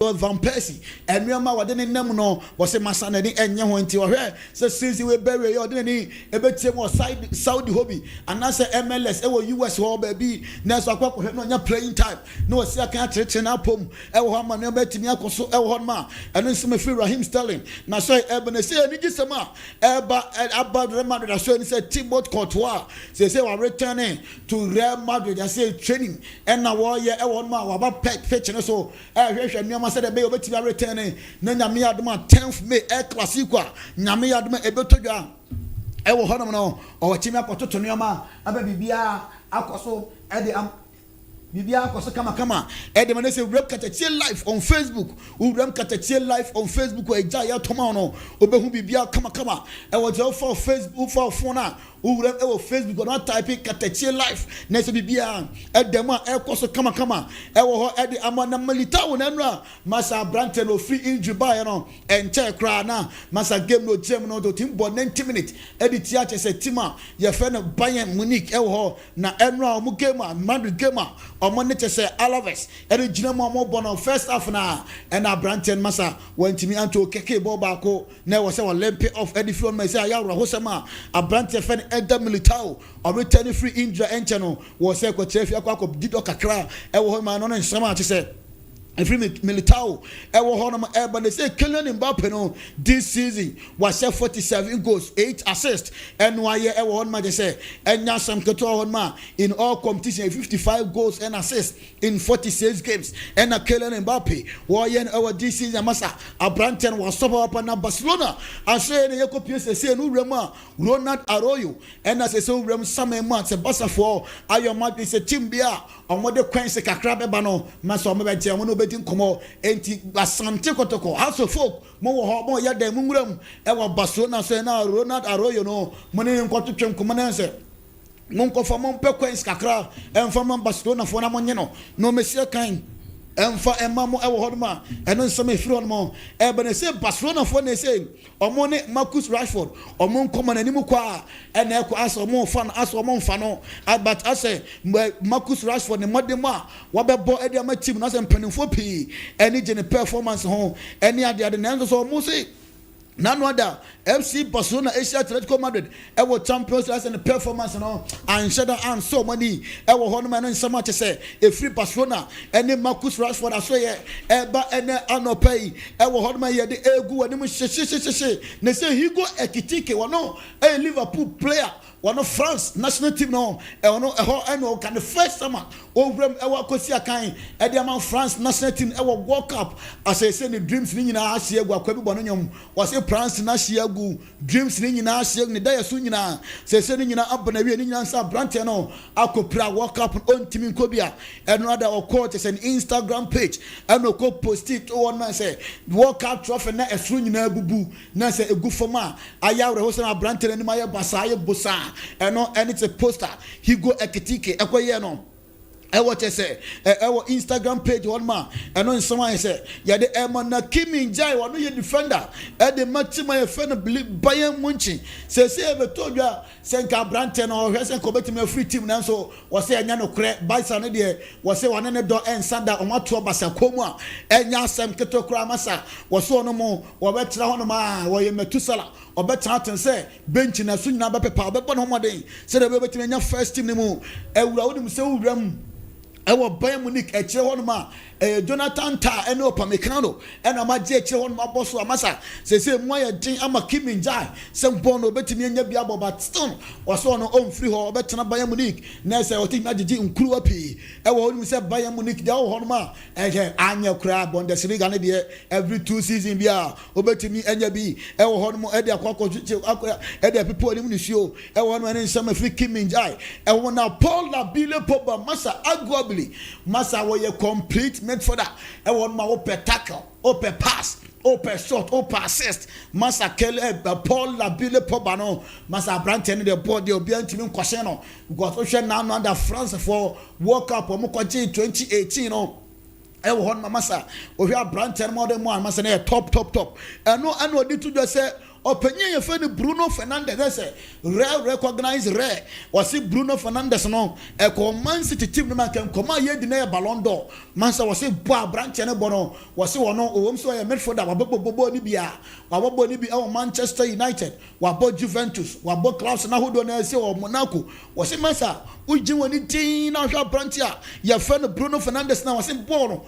Van Persie and Yama Wadeni Namuno was a Masanadi and Yawanti or her. So since you were buried, you're doing a bit more Saudi hobby and that's MLS, US baby. Nasa no playing time. No, I can't reach an album. Elhama never to me, Elhama, and then some free Rahim Sterling. Now, say, Ebony say, Nijisama, about Real Madrid. I said, Thibaut Courtois. They say, we're returning to Real Madrid. I say, training. And now, Elhama, about fetching so. Said the baby to returning. Nanya me adma 10th May Air Classico. Nyame adma ebetoja. Ewo hono no o chimi akototo nyoma aba bibia akoso e de bibia akoso kama e de man say Rem Katakyiefm live on Facebook. Rem Katakyiefm live on Facebook e ja ya toma no obehu bibia kama e wo je for Facebook for phone na Urem ewo Facebook not type Katakyiefm live na se bibia e dem a e koso kama ewo ho e de amana malita wo na nra masa Branton no free injury buy no enche kra na masa game no gem no to team ball 90 minutes e di tia che se tima ye fe no Bayern Munich ewo ho na enra o mu game a Madrid game a o mo ne che se Alaves e di gina mo bono first half na e na Branton masa wantimi anto keke ball ba ko na wo se Olympic of e di front me say ya ho sema a Branton fe enter militao or return free injury enchano was say ko chefi akwa dido kakra e wo ma no nsama che say free militao e wo ho no e ba they say Kylian Mbappe no this season was 47 goals 8 assists and why e wo no ma they say enya sam keto ho ma in all competition 55 goals and assists in 46 games and Kylian Mbappe wo ye no this season masa Abranten was stop up na Barcelona and say ne yeko pese say no rema Ronald Arroyo and as say rem some months se Barca for ayo ma be say team bia omode kwense kakra be ba no masa omo be je mo no be din komo enti asante kotoko house of folk mo wo mo ya dem nwuram e wo Barcelona so na Ronald Arroyo no mo ne nkototwem komo na se mon ko fa mon pe kwense kakra en fa mon Barcelona fo na mo nye no mesia kan emfa emamo ewo hodma eno nsame firi hodmo e be ne say Barcelona for ne say omo ne Marcus Rashford omo nkoma na nimu kwa ene ekwa aso omo fan aso omo mfa no but ase Marcus Rashford ne modema wa be bo e de ama team na say mpanimfo pi ene je ne performance ho ene ade na nso omo say none other FC Barcelona Asia Atletico Madrid ewo Champions League and performance no and shada and so many ewo hono man so much say e free Barcelona any Marcus Rashford aso ye eba ene anopay ewo hono man ye de egu ani mu she ne say he go ekitike wono a Liverpool player one France national team no e wono e ho eno can the first summer overem ewo akosi akan e de man France national team ewo World Cup as I say the dreams ni nyina ahye egu akwa bi bono nyom was France na ahye egu dreams ni nyina ahye ni da yeso nyina se ni nyina abana wi ni nyina sa brante no akopra World Cup on team nkobia eno ada okọ te say Instagram page eno ko post it one man say World Cup trophy na esru nyina bubu na say egu foma ayawre ho say brante ni ma ye basa ye bosa eno and it's a poster he go ekitike ekoye no ewo che say ewo Instagram page one man eno nsoma say ya de na Kimi Njai wano ye defender e de matima ye fe no Bayern Munich say e be todwa say nka Brante no hwe say ko betime free team na so wo say anya no kre Barca no de wo say wane ne do ensanda o mato Barca komu a enya asem keto kra masa wo so no mo wo betra hono ma wo ye metusala o betra aten say bench na so nyina be pepa be bono homoden say de be betime nya first team ni mu ewura wo dim say wuram ewo Bayern Munich e kire hono ma Jonathan Ta ene Opamecano ena ma je kire hono ma boso amasa se mo ya din ama Kimi Njai se mpo no betimi anya bia but still waso no on free ho betena Bayern Munich na se otim agigi nkuru api ewo hono se Bayern Munich de hono ma anya kura Bundesliga ne de every 2 season bia obetimi anya bi ewo hono mo e de akwa e de people ni munisuo ewo hono ene nsama free Kimi Njai ewo na Paul Labile Pogba masa arguably masa wo ye complete meant for that e won ma open tackle open pass open shot open assist masa Kele Paul Labile Pogba no masa Brante ne the ball de obi antimi nkose no because o hwe na under France for World Cup o mo kwaje 2018 no e wo hon masa o hwe Brante mo de mo masa na top eno odi to do say openye ye friend Bruno Fernandes say rare recognize rare was it Bruno Fernandes no e ko Man City team no man can come ye deny Ballon d'Or man say was it boa branch ne bono was it wono o so ye midfielder wabobo ni bia wabobo ni bi e Manchester United wabo Juventus wabo clubs na hodo na say o Monaco was it masa uji woni tin na hwa branch a ye friend Bruno Fernandes na was it ball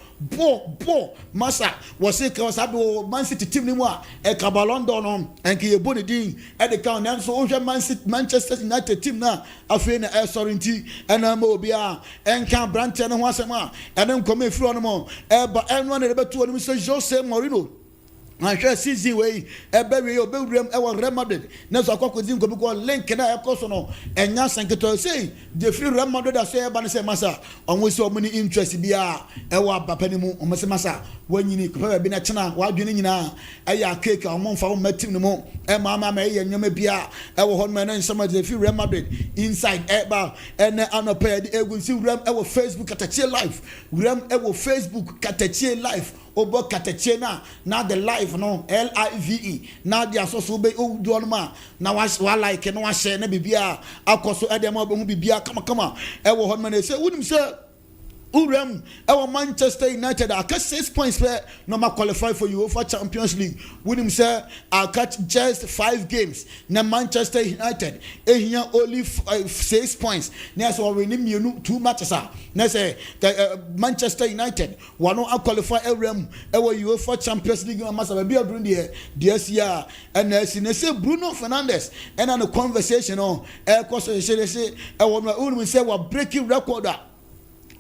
masa was it was ado Man City team ni mu a e ka Ballon d'Or no enke ye boni din e de count na so hwa Manchester United team na afei na e sorry nti ena ma obi a enka branch na ho asema ene nkome free no mo e ba eno na beto no so Jose Mourinho I share season way ebe obewrem e wo Real Madrid na so akwakozi nkobi ko link na e koso no enya sanketo say the free Real Madrid da so e ba ne say masa onwo so omuni interest bia e wo abapani mu omo se masa wanyini ko ba bi na chena wadwene nyina e ya cake omo mfa wo matim ne mu e mama ma e nyoma bia e wo hon ma na nsama the free Real Madrid inside e ba ene anopa de egunsi Rem e wo Facebook Katakyiefm live Rem e wo Facebook Katakyiefm live obo Katakyiefm na the live no live na dia so be o do no ma na wa like no wa share na bibia akoso e dem obo hu bibia kama e wo hon ma na say wunim say Urem, our Manchester United, I catch 6 points where no ma qualify for UEFA Champions League. William say I catch just 5 games. Now Manchester United, here only 6 points. Now so we need 2 matches. Now say Manchester United, one no qualify Urem, our UEFA Champions League. Must be during the year. And say Bruno Fernandes, and on a conversation on air course say I want say we're breaking record.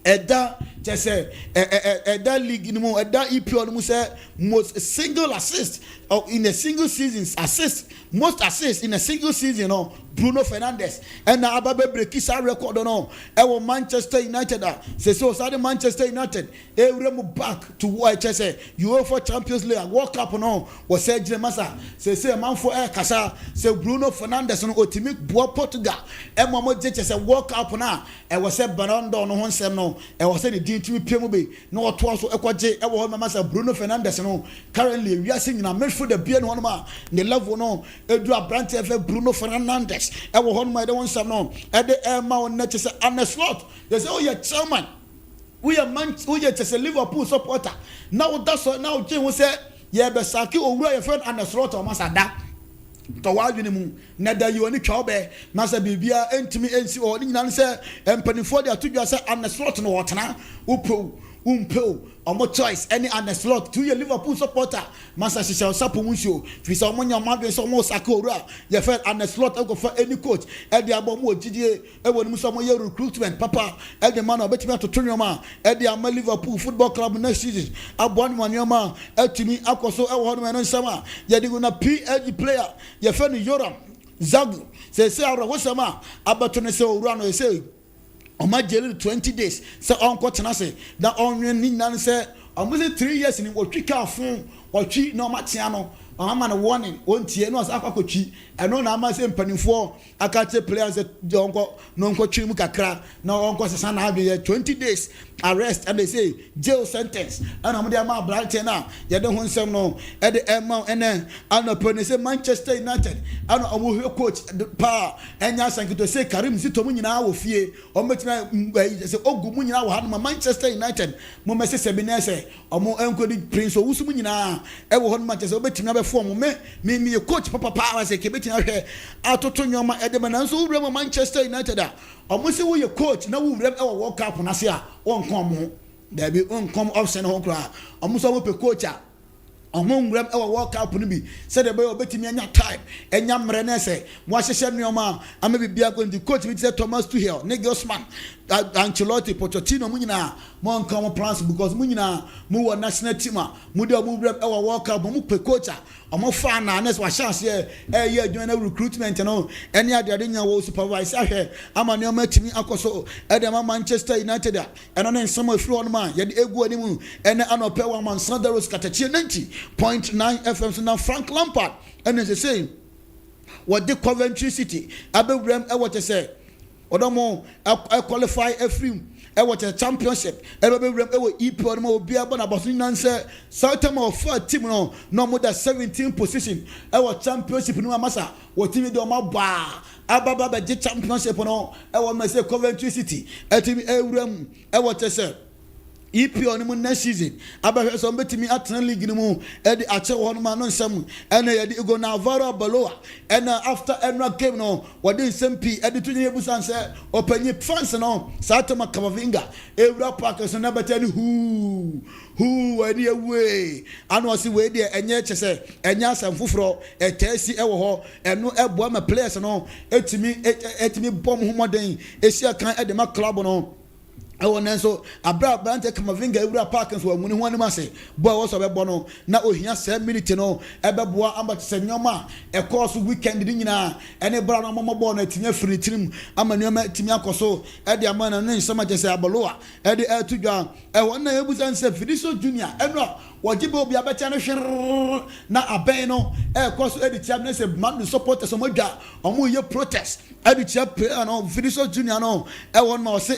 Eda just say eda league no eda EPL no say most single assist or in a single season most assists in a single season no Bruno Fernandes and na ababe break his record no e wo Manchester United say so Manchester United e rem back to what just say UEFA Champions League World Cup no was say masa say man for e kasa say Bruno Fernandes no otimi bo Portugal e mo je say World Cup na e was say Ballon d'Or no honsem no e was say the din timi pemu be no to so e kwaje e wo masa Bruno Fernandes no currently we are seeing na midfield the bien one ma the level no edu abrante efe Bruno Fernandes e wo hon ma de won sam no e de e ma on na che say an slot they say oh yeah chairman we are just a Liverpool supporter now that's now je won say ye be saki owura your friend an slot o masa da to wadwene mu na da yi oni twa be na say bibia entimi ensi o ni nyina say empanifo de atodwa say an slot no wotena umpel omo choice any and slot to your Liverpool supporter masa she shall sapo munso fi so omo nyama so omo sakora ye fe and slot go for any coach e de abom ogidie e woni so omo ye recruitment papa e de man obetimi atoto nyoma e de am Liverpool football club next season abon nyoma etimi akoso e wo no nsama ye de go na PG player ye fe no Yoram Zagu say awro wosama abato ne say owura no say Oma jail 20 days. So uncle Tanase, that on Ninan say, I'm within 3 years in what trick our phone or cheat no matiano. I'm on a warning, one tier was aquacochi, and no nama saying penny for I can't say players that don't go no coachimukakra, no uncle San have 20 days arrest and they say jail sentence. And I'm there my blind now. You don't want some no at the amount and then I'm not say Manchester United. I don't know coach the power and yes I could say Karim Zitomuna will fear or make say oh good morning I had my Manchester United. Mama say Sebinese or more uncle Prince or Usumina ever one Manchester betting number 4 me a coach Papa Power say kebeting out here out of Tonyama Edeman and so Manchester United. Almost say your coach now we rep our World Cup on Asia on come there be on come option home cry almost our coach among rep our World Cup on be said the boy obetimi anya time enya mrene say mo ahye nyoma am be bia going to coach with say Thomas Tuchel Nagelsmann Ancelotti Pochettino mu nyina mo come plans because mu nyina mu wo national team mu de mu rep our World Cup mu pe coach omo fan na nes wa chance here ye join recruitment no any ade nya wo supervise ahwe amane o matimi akoso e de Manchester United eno ne nsama free on man ye de egu animu ene anope wa Amansan Dawuro Katakyiefm 90.9 FM so now Frank Lampard and they say what the Coventry City abewrem e what say odomo qualify every what a championship EPL no be able na bosu nanse Southam of 4 team no more than 17 position championship no amasa what team do ma ba ababa be championship no me say Coventry City etimi ewuram what say EPL no next season abahwe so betimi atena league no mu e ache wo no ma no nsam ena ye de go na Dawuro below ena after every game no what dey SMP e de tunye busan say opanyi fans no Southam Kamavinga ewura park so na betani who any way anu si we dey enye chese enya asam foforo etasi e wo ho eno eboa ma players no etimi bom homoden esia kan e de ma club no so Brant Kamavinga Ura Park and so when one masse boy was a bono na ohia 7 minutes no ebeboa amba senyoma e course weekend dinina ene bra no momo bono tinya free team amanuama timia koso e de amana no nsama jese abaloa e de atudwa e wona ebusan se Fidiso Junior eno wajibe obi abetia no hwer na aben no e course e de tiam na se man support so modwa omo ye protest e de tia player no Fidiso Junior no e won ma se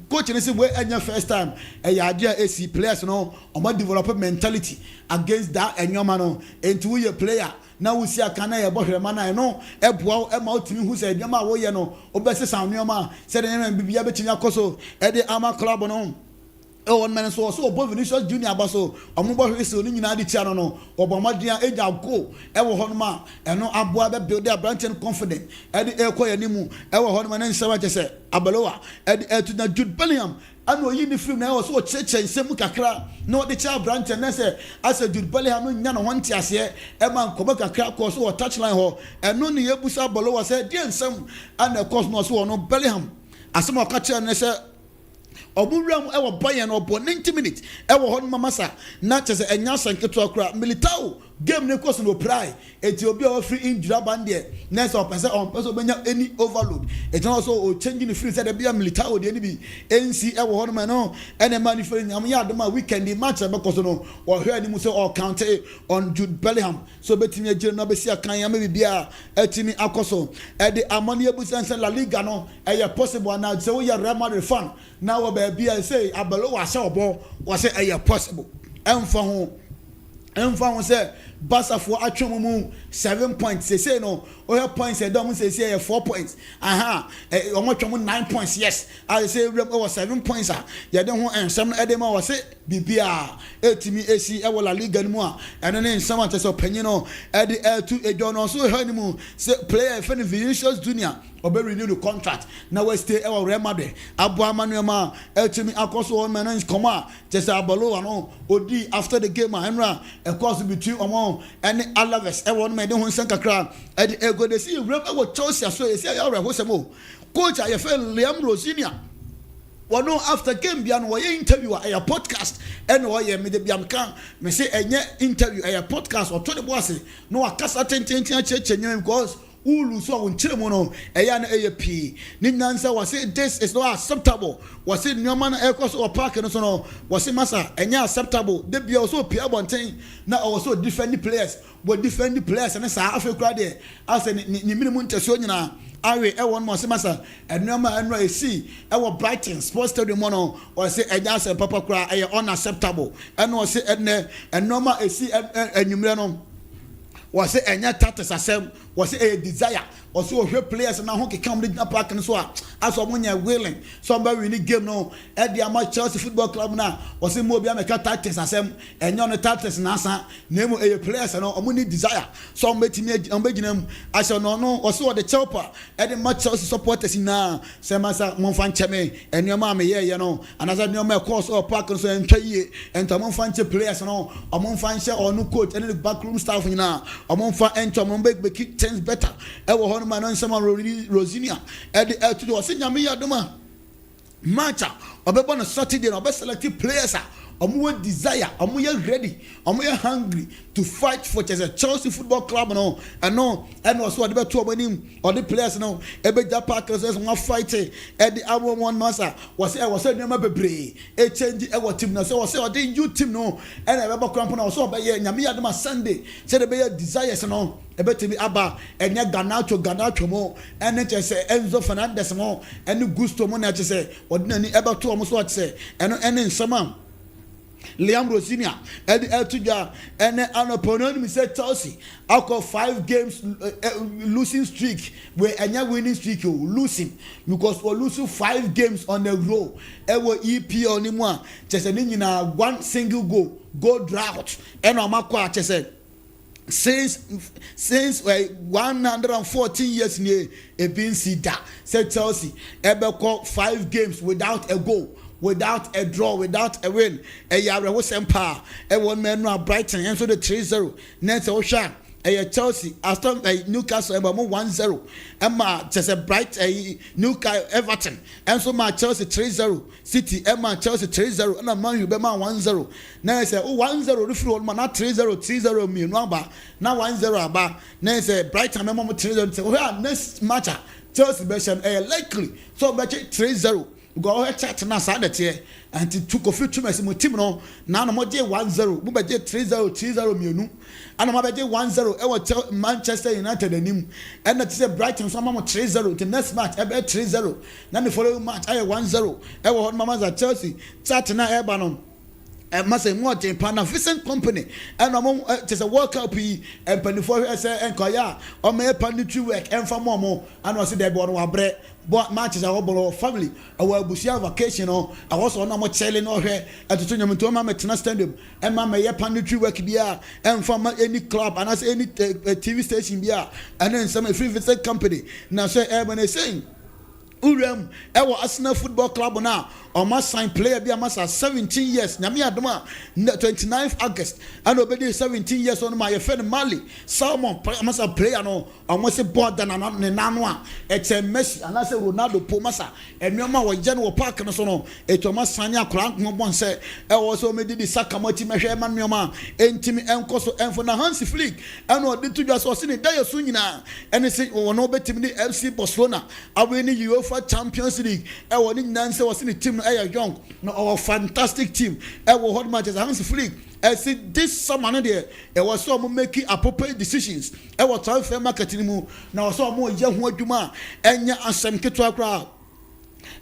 coach ni we enya first time e ya dia AC players no omo develop mentality against that enyoma no into we player na we see akana ye bohwema na no e boa e ma otimi hu se enyoma wo ye no obese san enyoma se de nyama bibia betimi akoso e de ama club no one man so Vinicius Junior abaso omubo hwese ni nyina de tia no obomadia eja go e wo honoma eno aboa be build their branch and confident e de ekoya nimu e wo honoma na nsema chese abalowa e de to na Jude Bellingham and we in the film now so cheche nsem kakra no the child branch and say as a Jude Bellingham no nya no honte ase e man koba kakra course or touchline ho eno ne yebusa abalowa say dey nsem and of course no so no Bellingham asema kacha ne say oburam e wo boy no bo 90 minutes e wo hon mamasa na chese enya sanketo akra Militao game ne course no pry Ethiopia o free injury bande next up say on person benya any overload it also o changing the free say the bia Militao de ni bi NC e wo hon man no ene man free am ya de ma weekend match be course no o hwe ni mu say all count on Jude Bellingham so betimi agire no be sia kan ya me bia etimi akoso e de amani ebusan say La Liga no e possible na say we Real Madrid fan now baby I say abalo wa say obo wa say e possible emfa ho say Barca for atwemu 7 points say no o points e don say 4 points o mo twemu 9 points yes I say o 7 points ya de ho ensam e de ma wa say bibia etimi esi e wo La Liga mu a eno ne ensam ante so panyi no e de to ejo no so ha ni mu say player fan Vinicius Junior obe renew the contract na we stay e Real Madrid abo amanuama etimi akoso on man come just abalo no odi after the game Henry e course between omo and Alaves e won me de ho nsan kakra e de ego de see Real e wo Chelsea so e see ya re ho semo coach ayefe Liam Rosinia wano after game bia no we interview a podcast and we me de biam kan me say enye interview a podcast or to the boss no akasa tententin a chechenye because ulu so won chire mo no eya na AAP ni nansa was say this is not acceptable was say nyoma na ekos or park no so no was say masa enya acceptable de bia so pia bonten na also defend players but defend players na sa afekura de as ni minimum teso nyina awe e won mo say masa enoma enro esi e wo Brighton Sports Stadium no or say enya say papa kura e unacceptable and was say enoma esi enumre no was say enya tatters asem was a desire or so players na ho kekam de park no so as omunya willing somebody win game no e dia ma Chelsea Football Club na was say mo bia make tatters asem enya no tatters na asa na emu e players no omuni desire so metimi ambeginam as no was so the Chelsea e de ma Chelsea supporters na say masa mo fan cheme enyoma me ye no another nyoma course or park no so entwaye enta mo fan che players no mo fan che onu coach and the backroom staff na mo fan enta mo make things better e wo hono man nsema Rosinia e de to do se nyame ya doma matcha obebo no Saturday no be select players omo desire, omo ready, omo hungry to fight for Chelsea Football Club no, and also the two of them or the players no, ebe Japan says one fight the hour one master was never bebre a change our team now, so was the new team no, and I remember crampon also by Yami Adama Sunday said the desires no. Ebetimi aba enya Ganacho mo ene chese Enzo Fernandez mo ene Gusto mo na chese odina ni eba to mo so chese ene nsama Liam Rosinia edi etuja ene anopono mi say Chelsea after 5 games losing streak where enya winning streak losing because we losing 5 games on the row ewo EPL ni mo a chese ni nyina one single goal drought ene amakwa chese since 114 years near a been sida said Chelsea ever caught 5 games without a goal, without a draw, without a win. A yara was empire. A one man now Brighton and so the 3-0 next Ocean. A Chelsea Aston Newcastle about 1-0 Emma just a bright Newcastle Everton and so my Chelsea 3-0 City Emma Chelsea 3-0 and a man you be man 1-0 now I say 1-0 the free man not 3-0 me number now 1-0 about now I say Brighton member 3-0 say well next match Chelsea version likely so bet 3-0 go ahead chat na sa that here and it took a few times my team no now no more 1-0 we bet 3-0 me and I'm 1-0 I will tell Manchester United and that is a Brighton so I'm 3-0 the next match I bet 3-0 then the following match I 1-0 I will hold mama's at Chelsea chat na Ebanon and must say more than Pan-African company and among just a World Cup and Penny-for and Koya or may Pandy work and for more and I said they bought one bread but matches our family our Bushia vacation or I was on more selling or here at the tournament to Mamma Stadium and Mamma Pandy work here and from any club and as any TV station here and then some free visit company now say Urban is saying Urem, our Arsenal Football Club now, or must sign player be a master 17 years. Namia Duma, 29th August, and obey 17 years on my friend Mali. Salmon, must a player no, or must a board than an Nanwa. It's a Messi, and I say Ronaldo Pomasa, and Yama was General Park and so on. It was Sanya Crank, no one said, I also made the Sakamoti Mesha Manuama, and Timmy and Coso and for the Hansi Flick, and what did you just was in a day of Sunina, and they say, oh, no better the FC Barcelona. I win you for Champions League. I was in Nancy was in the team. I young, no, our fantastic team. I will hold matches. Hansi Flick. I see this summer there. I was so making appropriate decisions. I was trying to marketing mu. Now I saw more young who do ma. Enya asem ketwa kra.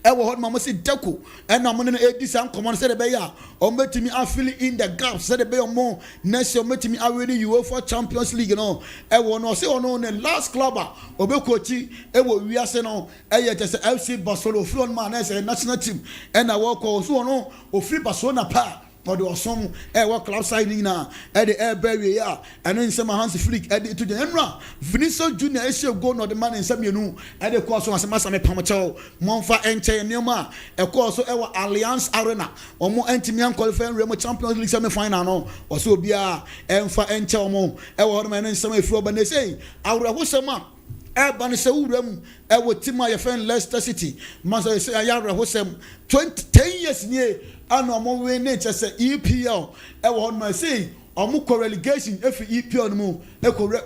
I will hold mama say Deku. And I'm gonna this and come on say the beya. Or met me I fill in the gaps. Say the beya more. Next year met me already UEFA Champions League. You know. I will not say on the last clubber. Obekochi. I will we are saying no. I just FC Barcelona. Front man as a national team. And I walk also no. Or free Barcelona pa. Or there was some work club signing now at the air barrier and then some Hansi Flick added to the Emra. Vinicius Junior is your goal, not the man in some you know, at the course was a master Pamacho, Monfa Ente and Nema, a course of our Alliance Arena, or more Antimian qualifying Remo Champions League semi final, or so be a Enfa Ente or more, our man in some floor, but they say, our Hosama. Urban is a room. I would team my friend Leicester City. Master say, I have a 10 years near. I know more nature say EPL. I want my say, or more relegation. If EPL no more,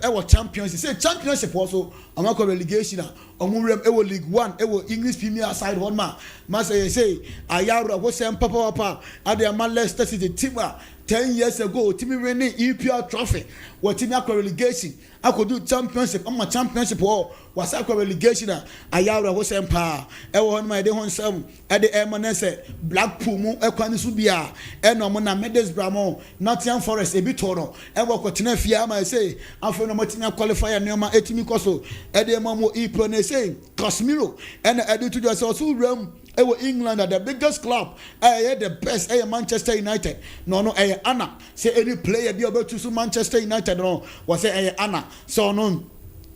our champions. Say championship also. I'm not relegation. Or more League One. English Premier side one man. Master say, I have a Papa. I am Leicester City team. 10 years ago, Timmy winning EPL trophy. What Timmy relegation? I could do championship. I'm a championship war. Was I relegation? I was empire. I want my day on some at the Emanese, Blackpool, Equanisubia, and Nomona Mendes Bramo, Nottingham Forest, a bit tono. And what Cotinefia, I say, I'm from the Martina qualifier, Nema Etimicoso, at the Mamo Epone say, Cosmiro, and I do to just also realm. England are the biggest club. I had the best. Manchester United. No, Anna. Say any player be able to Manchester United. No, was say Anna. So no.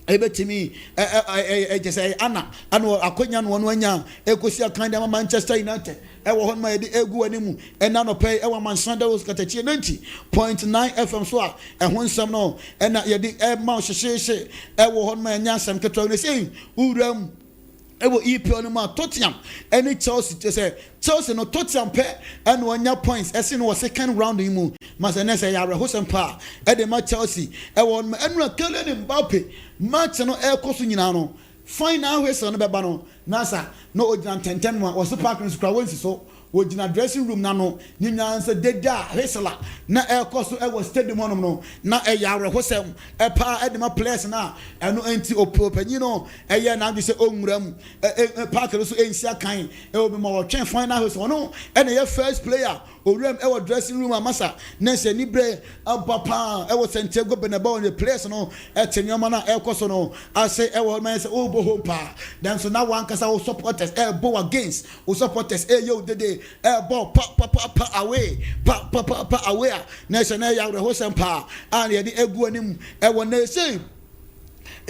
Ebe to me, I just say Anna. I know a Kenyan one when ya. Ecosia kind of Manchester United. I will hold my ego anymore. And now pay our Amansan was Katakyiefm 90.9 FM swap. And when some no, and not yet the air mouse. I will hold my nyasam Katrona saying, Udam. ewo EPL no ma Tottenham any Chelsea to say Chelsea no Tottenham pe and one points ese no second round mu masa na say yare hosem pa e de ma Chelsea e won enra Kylian Mbappe match no e koso nyina no final whistle no beba no nasa no ogina 10-10 wa was park no skra won so wogina dressing room na no nyina nsa deda whistle na e koso e was stadium no na e yare hosem e pa e de ma players na eno anti opanyi no e ye na de say onwuram park no so ensia kan e obi ma wo twen final whistle no e na ye first player Orem ewo dressing room amasa na se ni bre papa ewo Santiago Bernabeu the place no etenyoma na ekoso no ase ewo man say obo home pa then so now one kasa o supporters bo against o supporters yo dede ball pa away pa away na se na ya ho sempa and ye di egu anim ewo na say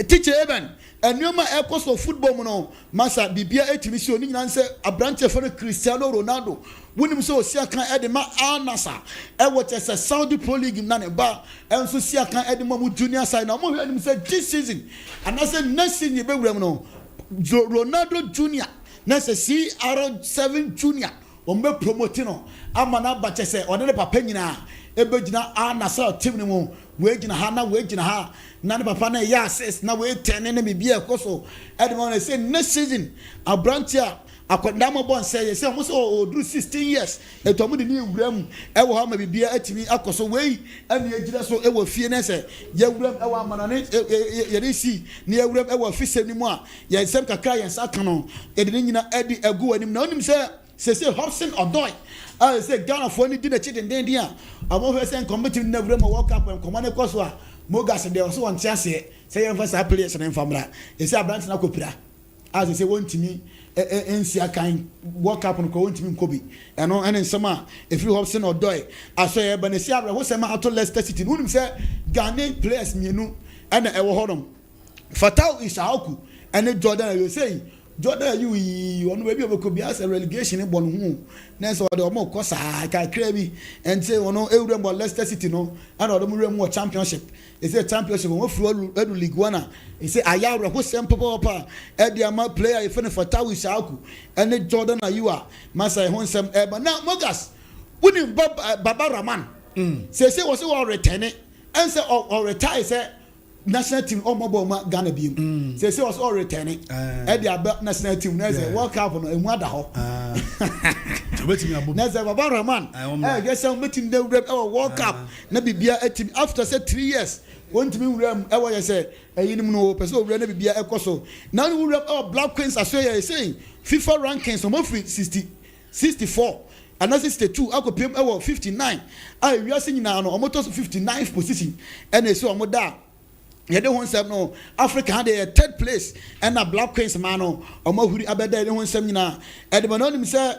teacher even enyoma ekoso football mu no masa bibia etimi si oni nyina se abrante for Cristiano Ronaldo wonim so siakan edema anasa ewo chese Saudi Pro League na ne ba enso siakan edema mu junior side na mo hwenim say this season and I say next season be wura mu no Ronaldo Junior na say CR7 Junior on be promote no amana ba chese one ne papa nyina ebegina anasa team ne mu we gina ha na we gina ha na ne papa na ya assist na we 10 ne me bia koso edema na say next season abrantia akwandama bon say mo so Oduro 16 years eto mo de ni ewuram e wo ha ma bibia atimi akoso wei ane agira so e wo fie na say ye wuram e wo amana ne ye resi ne ewuram e wo fisem ni mu a ye sem kakra ye saka no e de nyina edi egu anim na onim say Hobson Odoi I say Ghana for ni di na chiden den dia amo fe say competitive na wuram World Cup en komane koso a mogas de so won tia say ye fa sa players na famra e say ablant na kopira as say wontimi ensia kan World Cup no ko wontimi nkobi eno ene nsema efiri Hobson Odoi aso ye ba ne si abra wo sema ato Leicester City wonim say Ghanaian players mienu ene ewo hodom Fatau Ishaku ene Jordan you say Jordan you onu baby obokobi as a relegation bo no hu na so de omo kosa ka krabi and say ono ewure mo Leicester City no and odom wure mo championship e say championship mo furu edu League 1 e say ayawre ho sem papa e dia ma player e fene Fatau Ishaku and Jordan you are masa e ho sem e ba na mogas woni Baba Rahman say was we return and say or retire say national team omo Ghana biem say was all returning e dia national team na say World Cup no emu ada ho na say Baba Rahman guess some meeting the World Cup na bibia team after say 3 years won to me wuram e wo ye say eyinim no person wuram na bibia ekoso na wuram Black Queens aswe saying FIFA rankings omo free 64 and 62 akopem e 59 I we are saying now no omo to 59th position and they say omo da ye de honsem no Africa had a third place and a Black Queens man no omo huri abeda de honsem nyina e de bononim say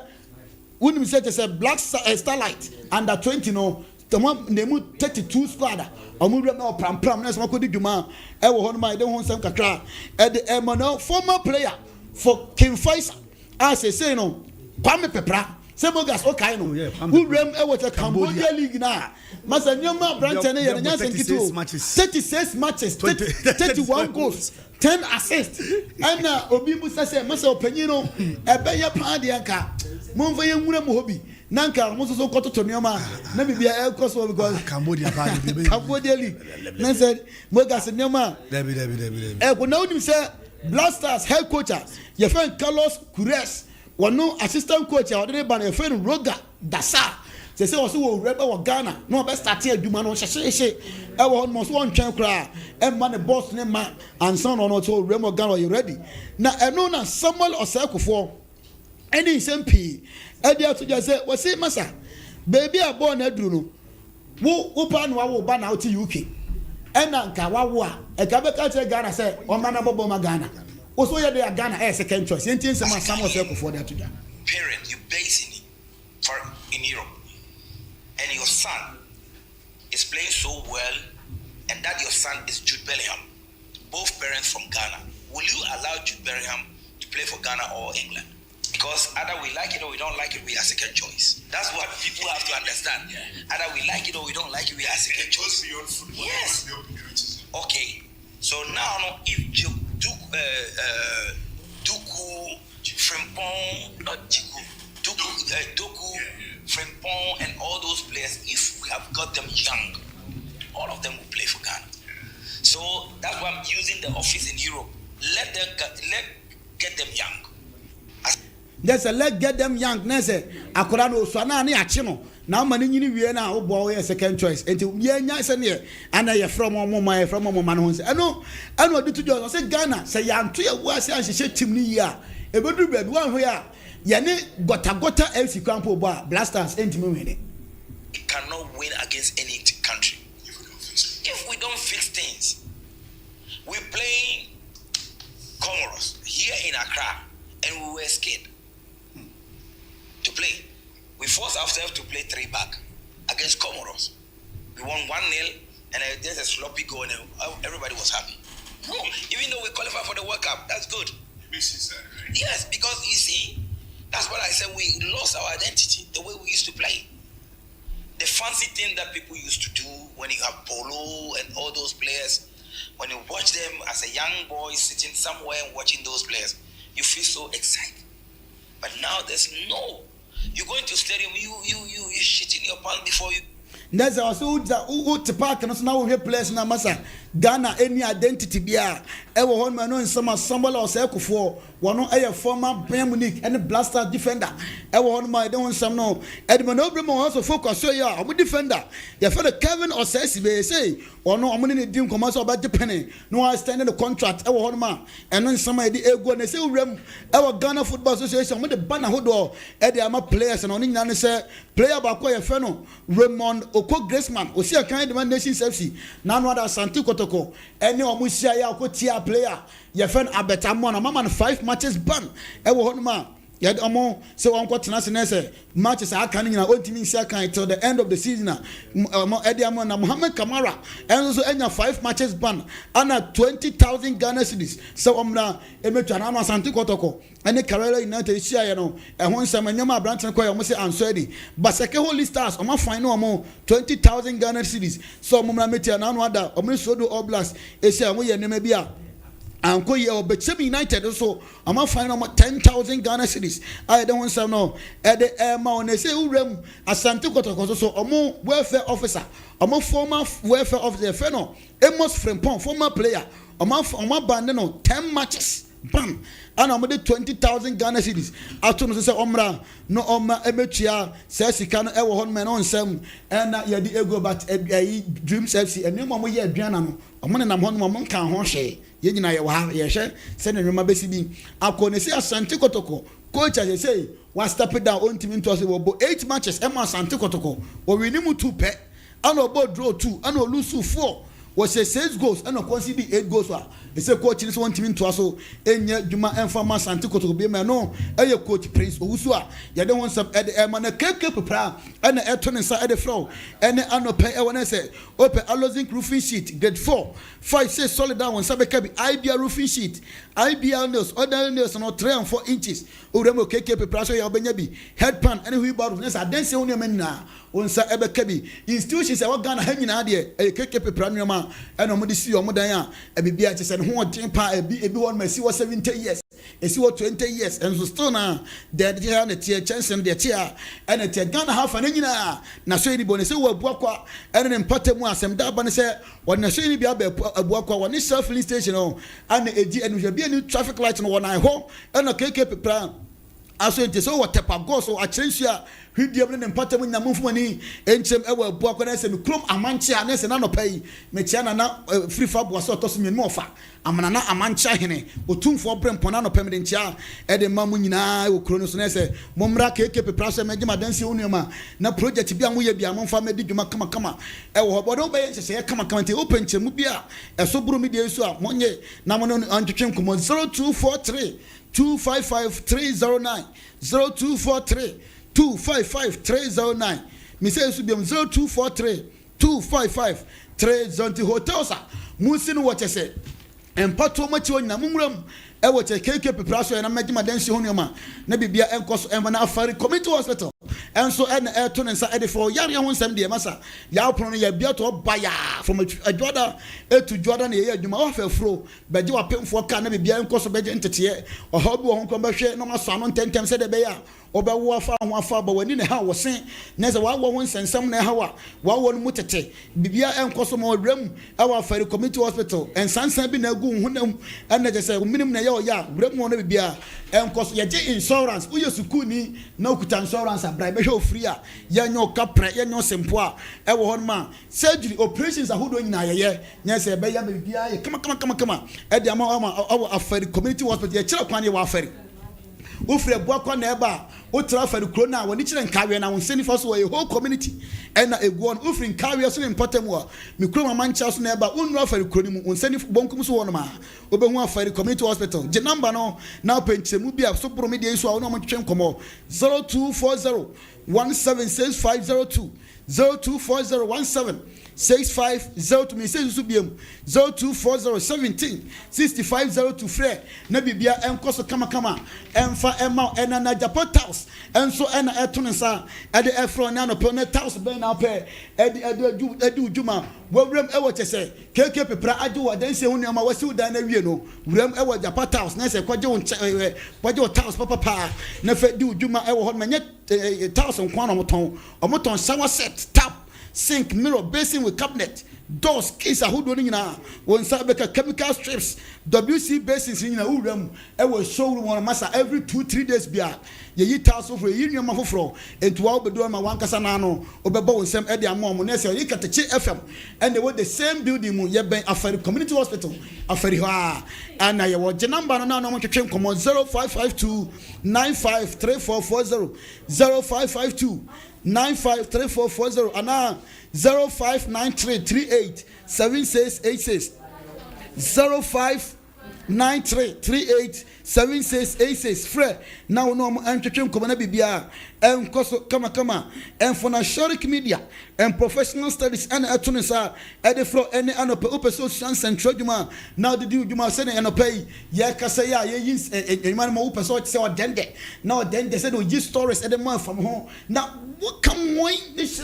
wonim say to say Black Starlight under 20 no tomo nemu 32 squad omo rem na pram na so makodi dwuma e wo ho no ma de honsem kakra e de emono former player for King Faisal as say no Kwame Pepra Semogas okay no who rem e what Cambodia league na masa nyoma branch na ye nya senkitu 36 matches 31 goals 10 assists and obi musa say masa opanyi no e be ye pa de anka monfa ye nwura mu hobi nanka mo so kototo nyoma na bibia e koso because Cambodia ba Cambodia league na said mogas nyoma e ko na unim say Blasters head coach ye fan Carlos Queiroz one no assistant coach or the ban a friend Roger Dasa. They say also will rebel or Ghana. No best start here, do man on Shay. I almost one chain cry. And man a boss name man and son on also Remo Ghana. You ready? Now I know now someone or circle for any SMP. Edia to just say, what's it, Massa? Baby, I born Edruno. Who open what ban out to UK. And Nanka Wawa. A Kabaka Ghana say, or Manaboma Ghana. Also, yeah, they are Ghana as second choice. Anything someone circle for that today. Parent, you based in Europe, and your son is playing so well, and that your son is Jude Bellingham, both parents from Ghana. Will you allow Jude Bellingham to play for Ghana or England? Because either we like it or we don't like it, we are second choice. That's what people have to understand. Either we like it or we don't like it, we are second choice. Yes. Okay. So now, if Duku Frimpong, not Jiku, Doku, Frimpong, and all those players, if we have got them young, all of them will play for Ghana. So that's why I'm using the office in Europe. Let get them young. There's a let get them young. Nese akola no so na achino. Now mani nyini wie na wo boy second choice. Enti ye nya se ne ana ye from omo from omo man ho se. Eno odi to jo say Ghana say yanto ye wo ase anhye team ni yi a. Ebedu bedu wan ho ya. Ye ne gota FC Campo Boa Blasters enti me win it. It cannot win against any country if we don't fix things. We playing Comoros here in Accra and we were scared to play. We forced ourselves to play 3 back against Comoros. We won 1-0 and there's a sloppy goal and everybody was happy. No, even though we qualified for the World Cup, that's good. Yes, because you see, that's what I said, we lost our identity, the way we used to play. The fancy thing that people used to do when you have polo and all those players, when you watch them as a young boy sitting somewhere and watching those players, you feel so excited. But now there's no. You go into stadium, you shit in your pants before you. There's also who to park and now we place na masa Ghana any identity bia ewo hon man no nsama somebody or say kufo wono eye former Bayern Munich and blaster defender ewo hon man don nsam no edman obremo also focus so ya omo defender ya for the Kevin or say ono omo ne dim commerce oba depending no understand the contract ewo hon man eno nsama e di ego na say wrem ewo Ghana Football Association omo de banner hodo e de ama players na oni nyina ne say player ba ko ye fe no Raymond Oko Graceman o see kan de man Nations FC na no other Santi Kotoko any omusia ya ko tia player ye fen abetamo na mama 5 matches ban e wo honma ye omo se won kwotena se na se matches aka nyina ontimi nsia kan till the end of the season omo e dia mo na Mohamed Kamara enzo enya 5 matches ban ana 20,000 Ghana cedis so omna emetwa na Santi Kotoko any Kerala United share you know e ho nsam anyama branch ko ye omo se answedi Baseke Holy Stars omo fine no omo 20,000 Ghana cedis so omo na metia na no ada omo sodo Oblast e se omo ye nema bia Anko ye Obechemi United so ama fine omo 10,000 Ghana cedis I don't want some no e de ma on say urem Asante Kotoko so omo welfare officer omo former welfare officer fe no Amos Frimpong former player omo band no 10 matches bam and I'm 20,000 Ghana cedis. After no say omra no oma emetua say sika no e wo hon me no nsam and ye di ego but Dreams FC and no ye aduana no omo ne nam hon mo nka ho hwe ye nyina ye wa ye hwe say ne nwema besi bi akọ ne say Asante Kotoko coach as say was step down on team into us we 8 matches e ma Asante Kotoko we win mu 2 pe and obo draw 2 and lose 4 was say 6 goals and concede 8 goals wa e say coach ni so want team to aso enya djuma enfama Asante Kotoko be me no e coach Prince Owusu a ye dey won some e dey man na keke pepra e na eto ne sa e dey flow e ne anope e won say open alozing roofing sheet grade 4 5 say solid down one sabeka bi IBR roofing sheet IBR nails other nails no 3 and 4 inches o dem keke pepra so ye obenya bi headpan any wheel bar ne sa den say won man na onsa ebeka bi institutions e wa Ghana ha nyina de e keke pepra no ma e no mo de si o mo dan a e bibia che se ne ho odin pa ebi won ma si wo 70 years e si wo 20 years and so still na de de na tie chance de tie and tie Ghana ha fa na nyina na so ni bone se wo abuakwa and ne mpatamu asem da ba ne se won na so ni bia abuakwa won self filling station o and eji and we be any traffic light no won I ho and na keke pepra aso ente so what tepa go so akyerensua hwidiem ne mpatam nya momfumani enchem ewa abu akwana se me krom amanche a ne se na no pai me chia na free fa bo so to so me ofa amana na amanche hene otumfo brempona no pem de ntia e de mamu nyina wo kro no so ne se momra keke pepra so megima dansi onuama na project bia mo ye bia momfa me di dwuma kama e wo bodo be ye se kama te open chemu bia e so buru mi de so a monye na mo no antwetwe nkomo 0243 255 309 0243-255-309. Me say it be 0243-255-309. Hotels are Musin what I say. And Pato Macho in Namum ɛwɔ kyɛ KK pepra so ɛna mɛgye madansi ho nneɛma na bibia ɛnkɔ so ɛma na afare community hospital ɛnso ɛna ɛto ne nsa ɛde fɔ yare ho nsɛm deɛ masa ya pono no yɛ bia to baya from adwada etu dwada na yɛ adwuma ɔfɛ furo bɛgye wapemfoɔ ka na bibia ɛnkɔ so bɛgye nteteɛ ɔhaw bi wɔ ho nkɔm bɛhwɛ na maso ano ntɛntɛm sɛ de bɛyɛ ɔbɛwo afa ho afa ba wani ne ha wɔ sen na sɛ wawo ho nsɛnsɛm na ɛha wa wawo no mu tete bibia ɛnkɔ so ma ɔwram ɛwɔ afare community hospital ɛnsansan bi na agu ho na ɛna gye sɛ minim na yɛ ɔyɛ wram ho no bibia ɛnkɔ so yɛgye insurance woyɛ sukuni na okuta insurance abra bɛhwɛ ofiri a yɛnyɛ ɔkaprɛ yɛnyɛ ɔsempo a ɛwɔ hɔ no ma surgery operations ahodoɔ nyinaa yɛyɛ nyɛ sɛ ɛbɛyɛ bibia yɛ kama ɛde ama ɛwɔ afare community hospital yɛkyerɛ kwan yɛ wɔ afare wofre bua kwa na eba o transfer kro na woni kire nkawe na won seni for so whole community and na egu on wofre nkawe so important wo me kro mama ncha so na eba wonu afare kro ni mu won seni bonkum so wono ma obehu afare community hospital je number no na penchemu bia so bro me dey so a wonu mo twetwe nkomo 0240 176502 0240176502 me say so biem 0240176502 frɛ na bibia enkoso kama emfa ema ena na Japan House enso ena eto nsa ede efro na no pe na house ben na pe ede udwuma wawram ewo kyese KK pepra age wo dan se hu nneoma wasi udan na wie no wram ewo Japan House na se kwaje wo house papa na fe di udwuma ewo ho manye house nkwa no moton shower set tap sink mirror basin with cabinet doors keys ahodo ni nyina won sa beka chemical strips WC basins nyina uram e wo showroom on masa every 2-3 days bia ye yi taso for yi nwema foforo entu wa obedo ma wankasa na no obebo wonsem e de amom na se yi Katakyiefm and they were the same building mu ye ben afari community hospital afari ha ana ye wo je number no na no mo twetwe nkomo 0552 953440 0552 953440 and 0593387686 0593387686 frɛ now no antwetwe nkɔmɔ na bibia enkoso kama enfona shoric media and professional studies and atunisa ede fro any anope opeso central dwuma now the dwuma se ne anope ye kasa ya ye yin enman mo opeso se odende na odende se do gi stories ede man from ho na what come why this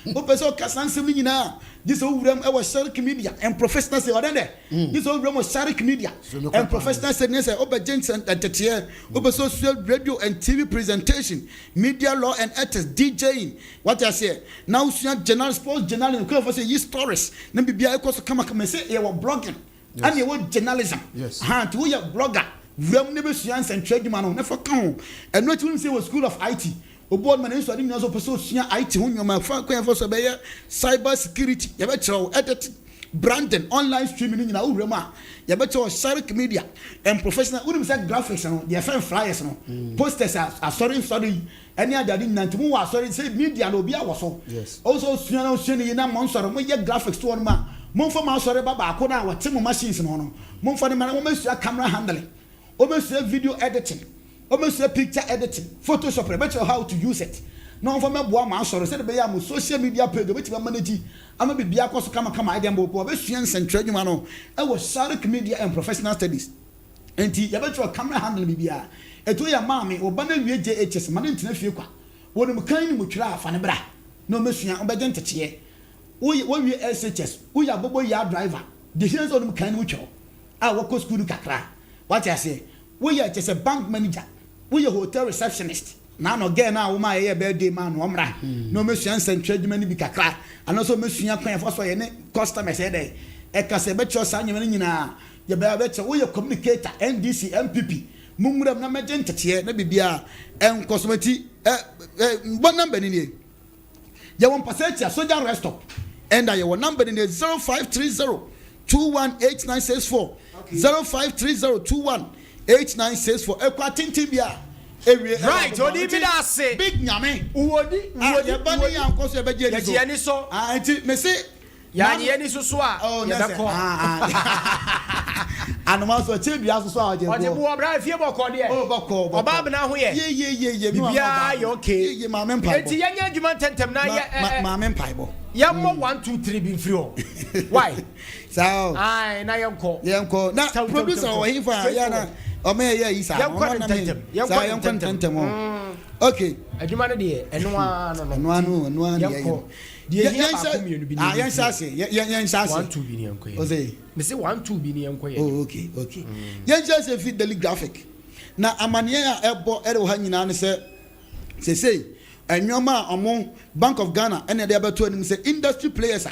opeso kasansem nyina this owuram e was sharic media and professional say odende this owuram was sharic media and professional say ne say obagent entertainer opeso radio and TV presentation media law and ethics DJing what I say now general sports journalism come for say you stories na bibia e koso kama say you were blogging and you were journalism ha to you blogger wram ne be suan and trade man no for kan and not even say was school of IT oboard man so adin so person sua IT ho nyoma fa kwan for so be cyber security you be tell edit branding online streaming nyina wram a you be tell sharic media and professional we say graphics no they fan flyers no posters are sorry any other din nantimu wa sorry say media no bia wo so also sua na sua ni na mo sorry mo ye graphics to one ma mo fa ma sorry baba ko na wo temo machines no mo fa ni ma mo mesua camera handling o mesua video editing almost a picture editing Photoshop better how to use it no for me boa ma sorry say be ya mo social media page be ti manage ama be bia koso kama idea mbo be suan central dwuma no e was sharic media and professional studies enti ya better camera handle bibia eto ya maami oba na wie JHS ma ntina fie kwa wonum kan ni mo twira afa ne bra no mesua obegye ntete wo wie SHS wo ya bobo ya driver the sense onum kan ni mo twiro a wo ko school kakra what I say wo ya just a bank manager we a hotel receptionist na no girl na wo ma ye birthday man no mra no mesua central dwuma ni bi kakra and also mesua kwan for so ye ne customers e dey e ka se be cho sa nyama nyina ye be be cho we a communicator NDC MPP mummuram na meje ntete na bibia enkosomati what number ni ye won passenger soldier rest stop and ye won number ni 0530 218964 0530 218964 ekwatintin bia right odi bi da se big nyame uwodi ye bani yankoso ye beje ni so ye ni so enti me se ya ni ni so so a ye da ko anoma so chebia so so a je o je bu obra fie boko de boko oba bna ho ye ye bia ye okay ye ma me mpa enti ye nya adwuma tentem na ye ma me mpa bo ye mo 1 2 3 bi free o why so ai na ye nko na producer o hifa ya na Ome ya isa. Sa tentem. Okay. Adwuma no de Eno yanko. Yan sase. Yan sase. 1-2 bi ni yanko. Ose. Me say 1-2 bi ni yanko. Oh, okay. Yan sase fit daily graphic. Na amane a ebo ere ha nyina ne say enwoma omo Bank of Ghana ene de abeto anim say industry players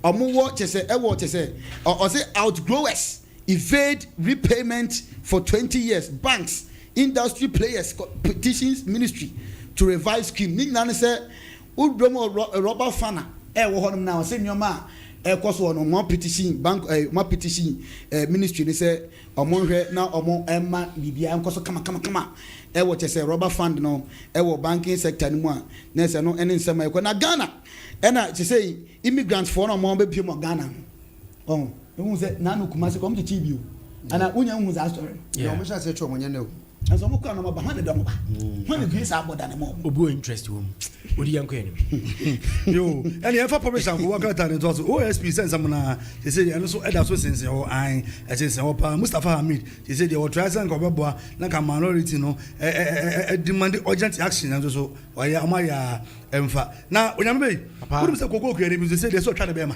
omo wo chese ewo chese or say outgrowers evade repayment for 20 years. Banks, industry players petitions ministry to revise scheme. Ni na say udromo rubber fana wo honum na say nyoma ekoso no mo petition bank mo petition ministry ni say omo hwe na omo emma bibia enkoso kama ewo chese rubber fund no ewo banking sector ni mu a na say no ene nsema ekọ na Ghana ena chese immigrants for no mo be pie mo Ghana oh ewu say na no kuma se kom te chi bio ana unya hu za story ya mo sha se twa mo nya ne aso mo kwa no ba hwane do mo ba hwane bi sa aboda ne mo obu interest wo odi yanko ene yo and you ever publish am work out and also OSP send some na they say and so elder so sense o an I say say opa Mustafa Hamid they say they will try and go boa na ka minority no demand urgent action and so oya amaya emfa na onyame be wonu say kokoko ere bi say they so try na be ma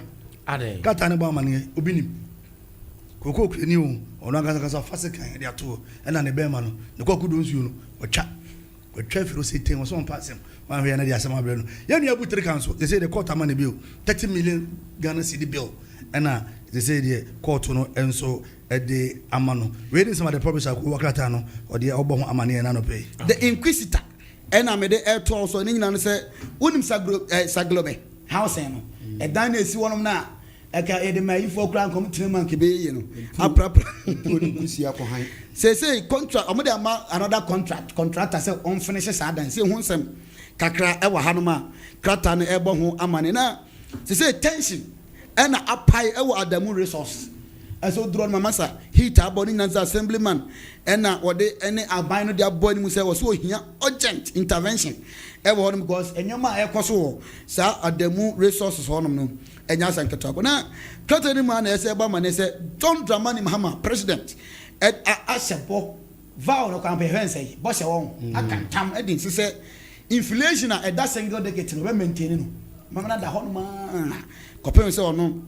ade kata ne ba ma ne obinim kokoko ni o ono anga fase kan dia to na ne be ma no ne kokudo nsuo no otwa firo say ten was on pass him one way na dia sama bre no ya nua bu 3 council they say the court amane bill 30 million Ghana cedi bill and they say the court no enso the amano we dey some of the publisher ko wakata no or the obo ho amane na no pay the inquisitor and am the air to also ni nyina no say unim saglobe house no e dan na esi wonom na eka e de mayifo kra nkom tineman ke be ye no aprapra onikusia ko han say contract omo de ama another contractor say on finish sadan say hu nsem kakra e wa hanoma krata no e bo ho amane na say tension and apai e wa Adamu resource so Oduro mamasa heat aboni nanza assemblyman and wode any aban no dia boy ni mu say was so hia urgent intervention e wo honom because enyoma e koso sa Adamu resources honom no enya sanketo na krata ni ma na ese ba ma na ese John Dramani Mahama president asebo vow no campaign say bo se won akantam edin say inflation at that single decade no maintain no mama na da hono ma kopem say ono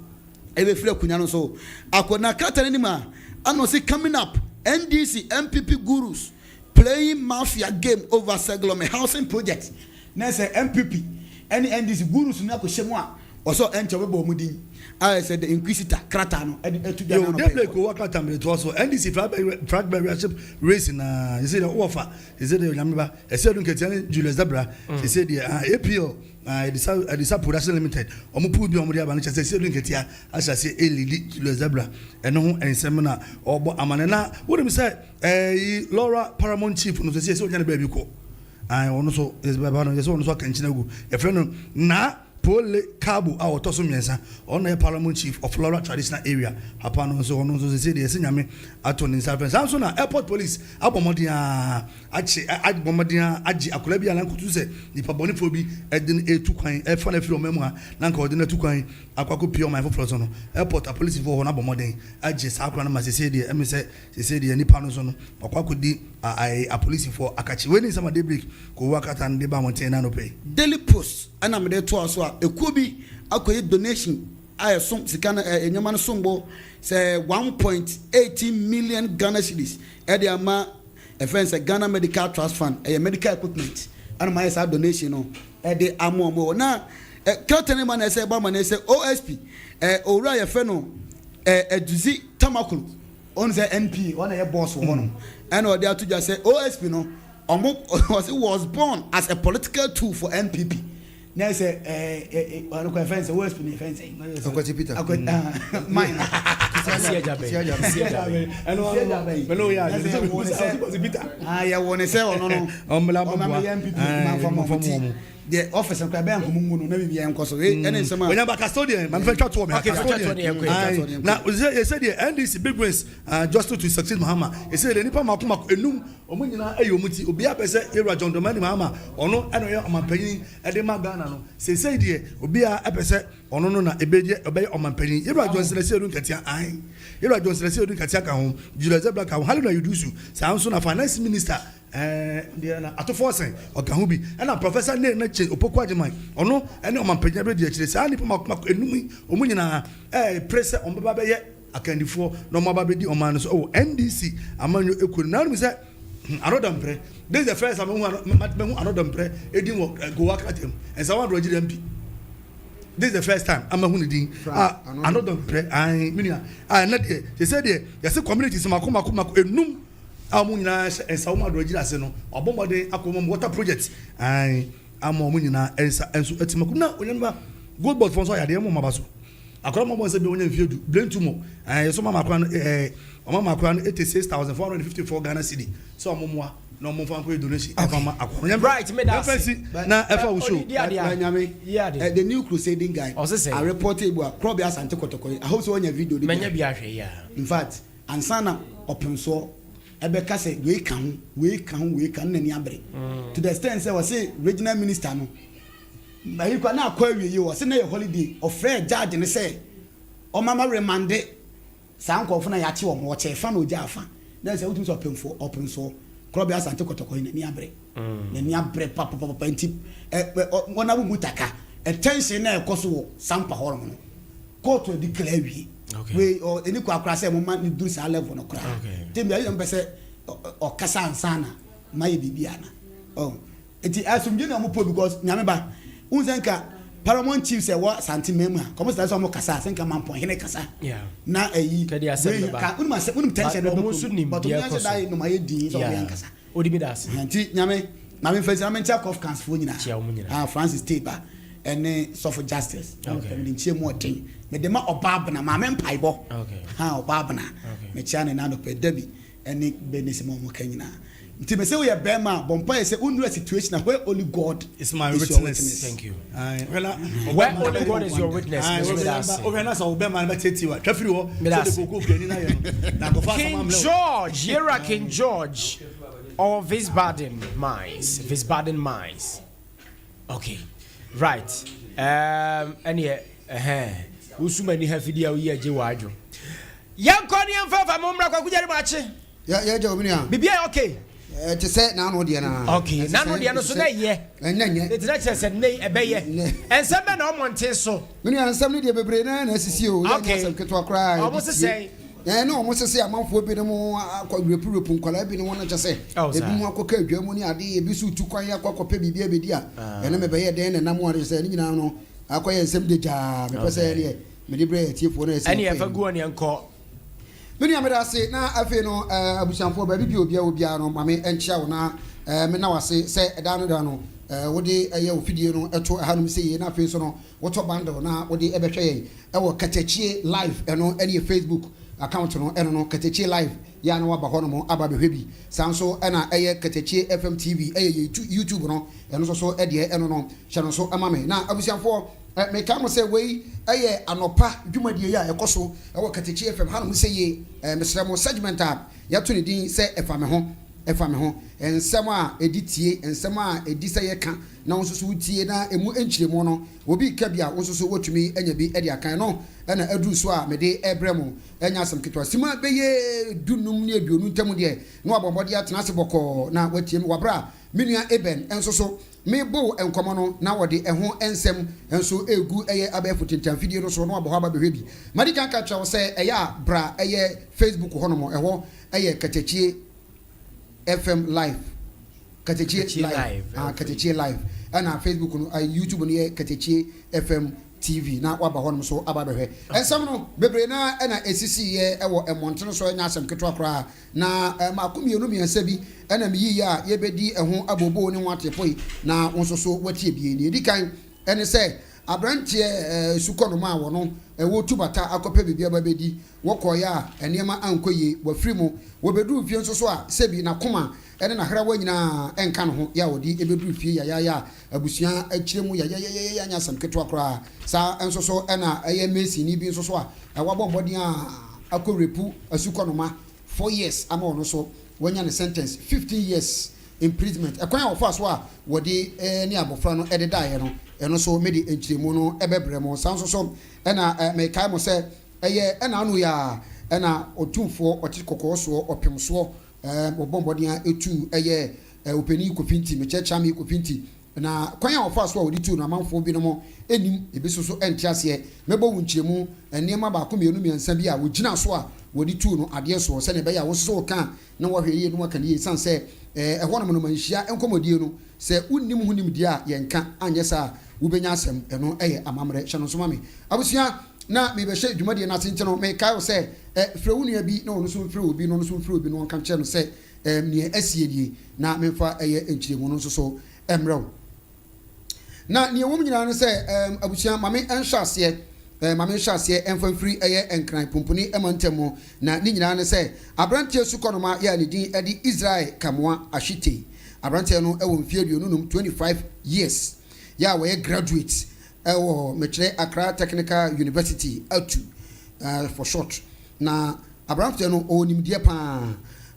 e be free akunya no so akona krata ni ma ano say coming up NDC MPP gurus playing mafia game over Seglome housing project na say MPP any NDC gurus na ko shemu a also enter we bo mudin I said the inquisitor krata no to the no they play ko wakata me to also NDC flag membership race na you say the offer you say the nyameba e say don't get Julius Zabra you say the APO the production limited omo pu bi omo dia ba no say don't get ya as say elili Julius Zabra eno ho ensem na obo amane na what me say Laura Paramount chief no say onya na ba bi ko ono so is ba no say ono so kan china gu e friend na Pole Kabu our Tosum Yensa on a Parliament chief of Flora traditional area. Upon so on so say the Sinyame Aton in San Francisco. Airport police Abomodia Abomodia Aji Akulabia Lankutu say the Pabonifobi Edin A2 a fun of your memoir, Lankodina Tukain, Aquaco Pio my Flosono, Airport a police for Honabomodin, Aji Sakran Massadia, Emisa, Sadia Nipanosono, Aquacudi a police for Akachi. When is some daybreak, go work at and Deba Montana no pay. Daily Post, and I'm there to us. It could be a donation. I assume Sikana Yaman Sumbo say 1.18 million Ghana cedis. Ediama a friend say Ghana Medical Trust Fund, a medical equipment, and my donation. The Amo now, Curtain man, I say, Baman, I say, OSP, Oriah Feno, a Duzi Tamakul, on the NP, one of your boss one, and or they are to just say, OSP, no, was born as a political tool for NPP. Now say one of friends worse than the fence. Akwati Peter. Mine. I want to say no. the office and crab and no maybe I'm cause and some when I'm custodian, I'm very to me. Custodian. Now, you said the NDC big wins just to succeed Mahama. He said, Nipa Makuma, Enum, Omunina, Ayomuti, Ubia Pesa, Era John Domani Mahama, or no, and I am a penny, Edema Ghana. Say, dear, Ubia Epesa, or no, Ebedia, obey on my penny. Era Johnson, Katia, I. Era Johnson, Katia home, Julia Black, how do you do so? Sounds soon a finance minister. Ato forcing or Kahubi and a professor named Opokwajiman or no, and on my penny, Sani Enumi, Omunina, press on Baba yet. I can do for no more baby on manus. Oh, NDC, among you could now be said, I don't pray. This is the first time I don't pray, Eddie go work at him, and someone Roger MP. This is the first time I'm a Hunidi. I don't pray. I not they said, yes, a community, some Makuma, Num. Amuna and Sauma Roger Seno, or Bombade Akomon water projects. I am Munina and so it's Makuna, remember, good board for Soya, the Mabasu. I come on once a billion view, blame two more. I saw Mama Kwan 86,454 Ghana City. So Mumwa, no more fun donation. Right, now if I will show the new crusading guy. I reported Crobias and Tokotoko. I hope on your video. In fact, Ansana open so. Ebeka say we can nani abre to the extent say was say regional minister no but you can now query you was say holiday of fair judge and say o mama remande san ko funa ya che o mo che fa no ja fa then say utum so open so club ya san tokotoko nani abre papa nti wona bu mutaka attention na ekoso sampa horo no court we declare we we or any kwakra say mo man ni do sa level no kra tem ya yom pese o kasa ansana mai bibiana eti asumje na mo po because nyame ba unzenka paramount chief say what santimem ha komo say so mo kasa senka man pon hene kasa na ayi ka unma se unum tension no but unya say no mai din so yan kasa odimi das enti nyame na me fesi na me check of cans fo nyina Francis Taber and suffer justice me nchie mo den me de ma obabna ma me mpaibo obabna me chia na no pe dabi ene benisimo mo kanyina nti me say we be ma bompa say unu situation where only God is my witness. Thank you. Where only God is your witness. King George, here King George or Wiesbaden Mines. Okay. Right. And usumani ha video ye je wadwo yankoni amfa momra kwa kujari mache ya jawminia bibia okay te say na no de na okay na no de no so na ye enye it na che nei ebeye ensem na omonte so mini ansam ni de bebre na asisi o ya ansam keto akra almost say no almost say amanfo bi no akwa repu nkwala bi no wona che say ebi mu akoka adwamu ni ade ebi su tu kwan akwa pe bibia bedi a ene mebeye de na nam wore say ni nyina no akoye ensem de ja me pese ne me de bre tiefo na say ene afa gu oni enko mini ameda say na afi no abusanfo ba bi obia no mame enchia wo na me na wase say eda no wode eye ofidie no eto hanum say na afi so no woto bundle na wode ebehwe yen ewo Katakyiefm live eno ene Facebook account no eno no Katakyiefm live ya no waba hono mo aba behwe bi sanso ena eye Katakyiefm TV eye YouTube no eno so ede eno no hye no so amame na abusanfo me kam say we eye anopa dwumadie ya ekoso ewo Katakyiefm hanum say ye mesremo segment up ya to ne din say efame ho ensem a editie ensem a edise ye ka na wonso utie na emu enchiremo no obi ka bia wonso wotumi anya bi ede akan no na adu so a me de ebremu enya asem ketwa sima beye dunum ne aduonu ntam de no abombode atena se boko na watie me wabra menua eben enso so me bo enkomo no na wode eho ensem enso egu eye abafu tintan video no so no abo haba behwe bi madika ka twa se eya bra eye Facebook hono eho eye Katakyiefm live Katakyiefm live and Facebook no YouTube no Katakyiefm TV na waba hono so ababehwe ensam no bebre na na esisi ye ewo emonte so nya asem ketwa kra na makomienu miensa bi na miyi ya ye bedi eho abobo ne wate poi na wonso so watie bie ni dikan ene se abrantie sukono ma wono wo tubata akope bibia babedi wokoya enema ankoye wafrimu wobedu fie nso so a sebi na koma ene na hra wanyina enka no ho ya wodi ebedu fie ya abusua akiremu ya nya sam keto akra sa enso so ena eye mesi ni bi nso so a wabɔ mbɔden a akorepu asukono ma 4 years ama ono so wanya ne sentence 15 years imprisonment ekwan a ofa so a wodi ne abofra no ededa no eno so medi enchiremu no ebebre mo sanso so ena me kai mo se eye ena anu ya ena otumfo otikokko so opemso obombodin etu eye openi kofinti me checha me kofinti na kwan a ofa so a wodi tu na manfo bi no mo enim ebisoso entiase mebo wunchiremu enema ba ko mienu miensa bi a wogina so a wodi tu no ade so se ne be ya wo so ka na wo hwe ye no maka ne sanse ehwo no manhia enkomodie no se unnim hunim die a yenka anye sa wubenya asem eno eye amamre hye no so mame abusua na me be hye dwumade na tente no me kai se frewunia bi na ono so frewu bi no so frewu bi no nka che no se ne asiedie na memfa eye enchiremu no so emrew na ne wo nyina no se abusua mame enhwase mame nhwase emfamfiri eye enkran pumpuni emantemo na ni nyina no se abrantie su konoma ya ne din edi Israel Kamoa Ashite abrantie no ewo mfie aduonum 25 years ya we graduate ewo mechire Accra Technical University atu for short na abrantie no onimdie pa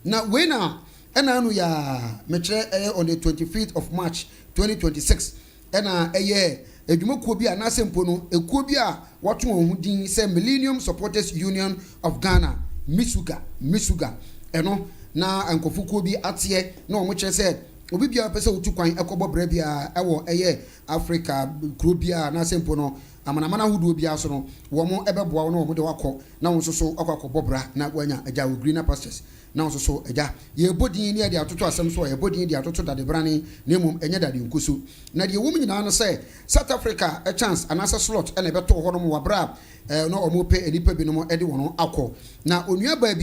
na we na ena anu ya mechire on the 25th of March 2026 ena edwumakuo bi na sempo no ekuo bi a wato ho din se Millennium Supporters Union of Ghana misuga eno na ankofukuo bi atie na omo kire se obi bia pese otu kwan ekobọ bra bia ewo Africa kuro bia na sempo no amanamana hudu bia so no wo mo ebeboa no omo de wakọ na won so akọkọ bra na wanya aja wo greener pastures na won so aja ye bodin ne de atoto asem so ye bodin de atoto dade brane na mum enye dade nkusu na de wo nyina no say South Africa a chance anasa slot ene beto ho no mo wabra no omo pe enipa bi no mo ede wono akọ na onua ba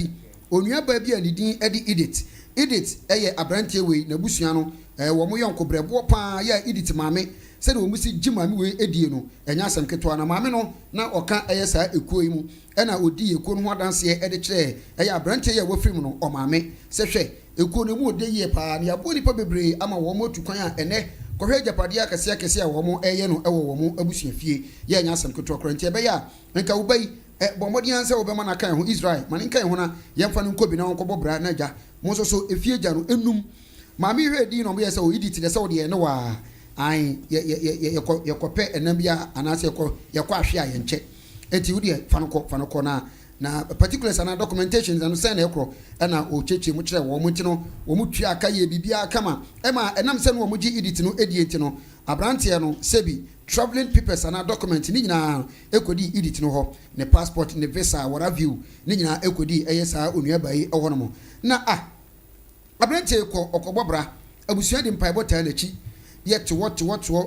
bi anidin ede edit eye abrantie we na busua no wo mo yonko brebo pa ya edit maame se de wo musi gimame we edie no enya asem keto na maame no na oka eye sa ekuo yi mu ena odi ekuo no ho adanse ede kire eye abrantie ye wo film no o maame se hwe ekuo no mu ode ye pa na yabo nipa bebre ama wo mo tukwan a ene kohwe japade akese a wo mo eye no ewo wo mo abusua fie ye enya asem keto krantie be ya nka wo bai bomodi anse wo be ma na kan ho Israel ma nkan ho na yemfa no nkobi na wonkobọ bra na ja mo so efie ja no enum maame hwe di no mo ye se o edit de se wo de ne wa ai ye kope enambia anase ye kwa hwe a ye nche enti wo de fanoko na particulars and documentations and say na ekro na o cheche mu kire wo mu nti no wo mu twa aka ye bibia kama ema enam se no wo mu gi edit no edi enti no abrantie no sebi traveling papers and document ni nyina ekodi edit no ho ne passport ne visa wara view ni nyina ekodi eyesa onua bai eho no mo na abrantie ko okobobra abusua di mpai bota na chi yet what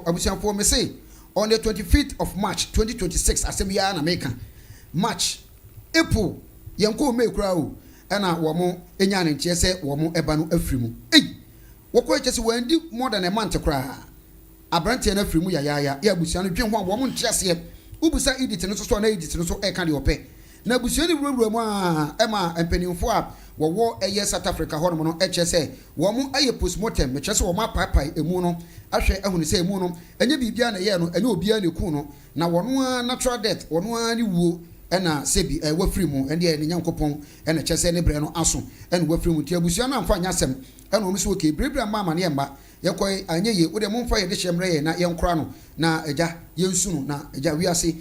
abusua for me say on the 25th of March 2026 asem ya na America March April yanko me kura o na wo mo enya ne ntie se wo mo eba no afrimu wo ko eche se Wendy more than a month kura abrantie na afrimu ya abusua no dwen ho wo mo ntie se ubusa edit no so na edit no so e ka de ope na abusua ni wura mu a ema empanimfo a wo South Africa hono no eche se wo mo aye postmortem me che se wo ma papai emu no ahwe ehunu se emu no enye bibia na ye no enye obia ne ku no na wono natural death wono ni wuo ena sebi wafiri mu ende ene nyankopon ena kyese ne bre no aso ena wafiri mu ti abusua na amfa nyasem ena o mso ke brebra mama ne mba yekoi anye ye wo de momfa ye de hyemre ye na yenkora no na eja yensu no na eja wiase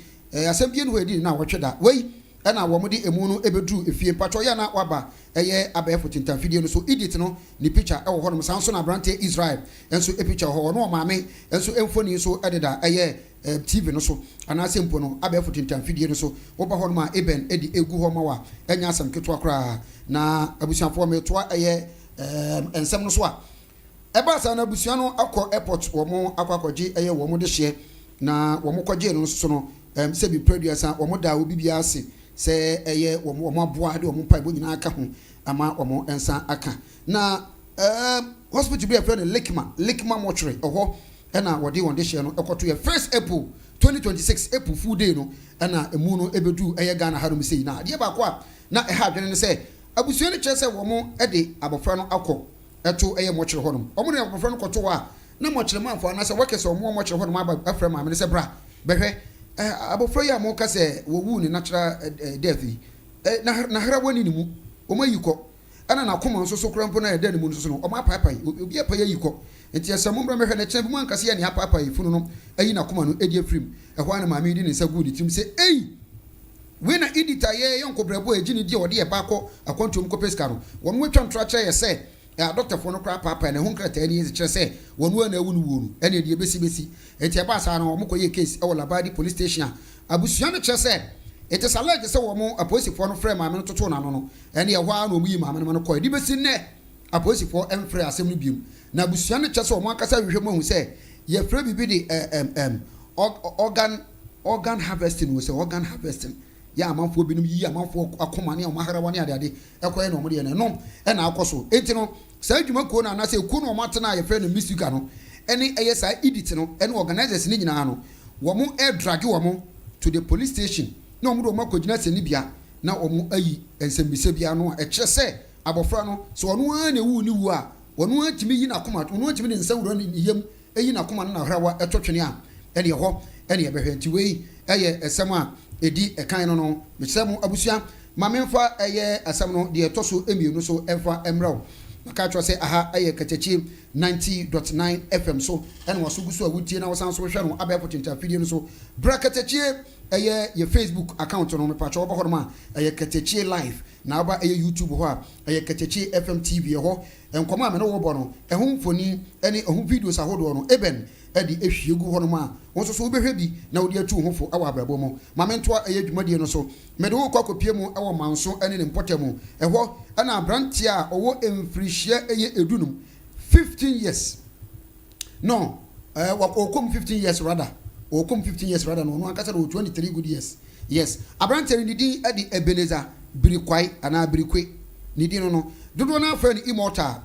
asem bie no hodi na wotweda wei ena wo mode emu no ebedru efie patro ya na waba eye abefo tintamfidie no so edit no ni picture e wo ho no sanso na brante Israel enso e picture ho no maame enso emfoni so ededa eye TV no so anase mpo no abefo tintamfidie no so wo ba ho no ma eben edi egu ho ma wa enya asam keto akra na abusuafo me to eye ensem no so a eba sa na abusua no akọ airport wo mo akwakoje eye wo mo de hye na wo mo kwaje no so no sebi producer wo mo da wo bibia ase se eye wo mo aboa de wo mo pai bo nyina aka ho ama wo mo ensa aka na hospital bi afre no Lekima mortuary oho na wodi won de hye no ekoto ye 1st April 2026 April Fool Day no ana emu no ebedu eye Ghana harum sei na de ba ko a na e ha dwene ne se abusua ne kyerɛ sɛ wɔn de abɔfra no akɔ ɛto eye mɔkyere hɔ nom wɔn ne abɔfra no kɔto a na mɔkyere manfo na sɛ wɔkɛ sɛ wɔn mɔkyere hɔ nom aba afra maame ne sɛ bra bɛhwɛ abɔfra yi a mo ka sɛ wɔwu ne natural death yi na hara woni ne mu wɔn ayi kɔ ana na kɔma nso so krampo na ɛda ne mu nso so no wɔn apaapai obi apaya yi kɔ nti asɛm mbra mehwɛ ne kyɛn bi mu ankase ya ne apaapai funu no ayi na kɔma no edi afrim ɛhɔ ana maame di ne nsa gu ne tirim sɛ ei we na edita ye yonko brebo e gini di ode e ba kɔ akɔntom kɔ pesca no wɔn wetwa ntra kyerɛ yɛ sɛ doctor fo no kra papa na ho nkrata ani yɛ kyerɛ sɛ wɔn wo na ewu no wo no ɛna de besi enti e ba sa no wɔn kɔ yɛ case e wɔ Labadi police station abusua no kyerɛ sɛ it is alleged sɛ wɔn apolisifoɔ no frɛ maame no toto na no ɛne ɛhɔ a na wɔn yi maame no kɔ de besi nɛ apolisifoɔ ɛmfrɛ asɛm no biom na abusua no kyerɛ sɛ wɔn akasa hwehwɛ mu hu sɛ yɛ frɛ bibi de organ harvesting wo sɛ organ harvesting ya amanfo binum yi amanfo akoma ne omahara wani ade ekoye no mo de no e na akoso enti no saa adwuma ko na se ku no matena ye frɛ no misika no ene eye saa edit no ene organizers ni nyina no wo mo e drag wo mo to the police station na mo do makogina seni bia na wo mo ayi ensembise bia no e kyerɛ sɛ abofra no so ono an na wu ni wu a ono antimi yi na akoma ono antimi ne nsawuro ni yem eyi na akoma na hrawa etotwene a ene ho ene ye behwe nti wei eye esem a edi ekan no mesem abusua mamemfa eye asem no de etoso emienu so emfa emraw maka twa se aha eye Katakyiefm 90.9 FM so ene waso guso a wutie na wasan so hwe no abaya potenta video no so bra Katakyiefm eye ye Facebook account no me pa cho obo ma eye Katakyiefm live na aba eye YouTube ho a eye Katakyiefm TV ho enkoma ame no wo bo no ehu mfoni ene ehu videos ahodo no eben edi ehwiegu ho no ma wonso so obehwe bi na wodi atu ho fo awa abrabo mo mamento eye dwumadie no so mede wo kwakopie mu awo manso ene ne mpotemu eho ana abrantie a owo emfrihia eye edunum 15 years no wakokom 15 years rather okom 15 years rather no ankasa do 23 good years yes abrantie ni din edi Ebeneza Birikwai ana Birikwe ni din no dodo na afa ni immortal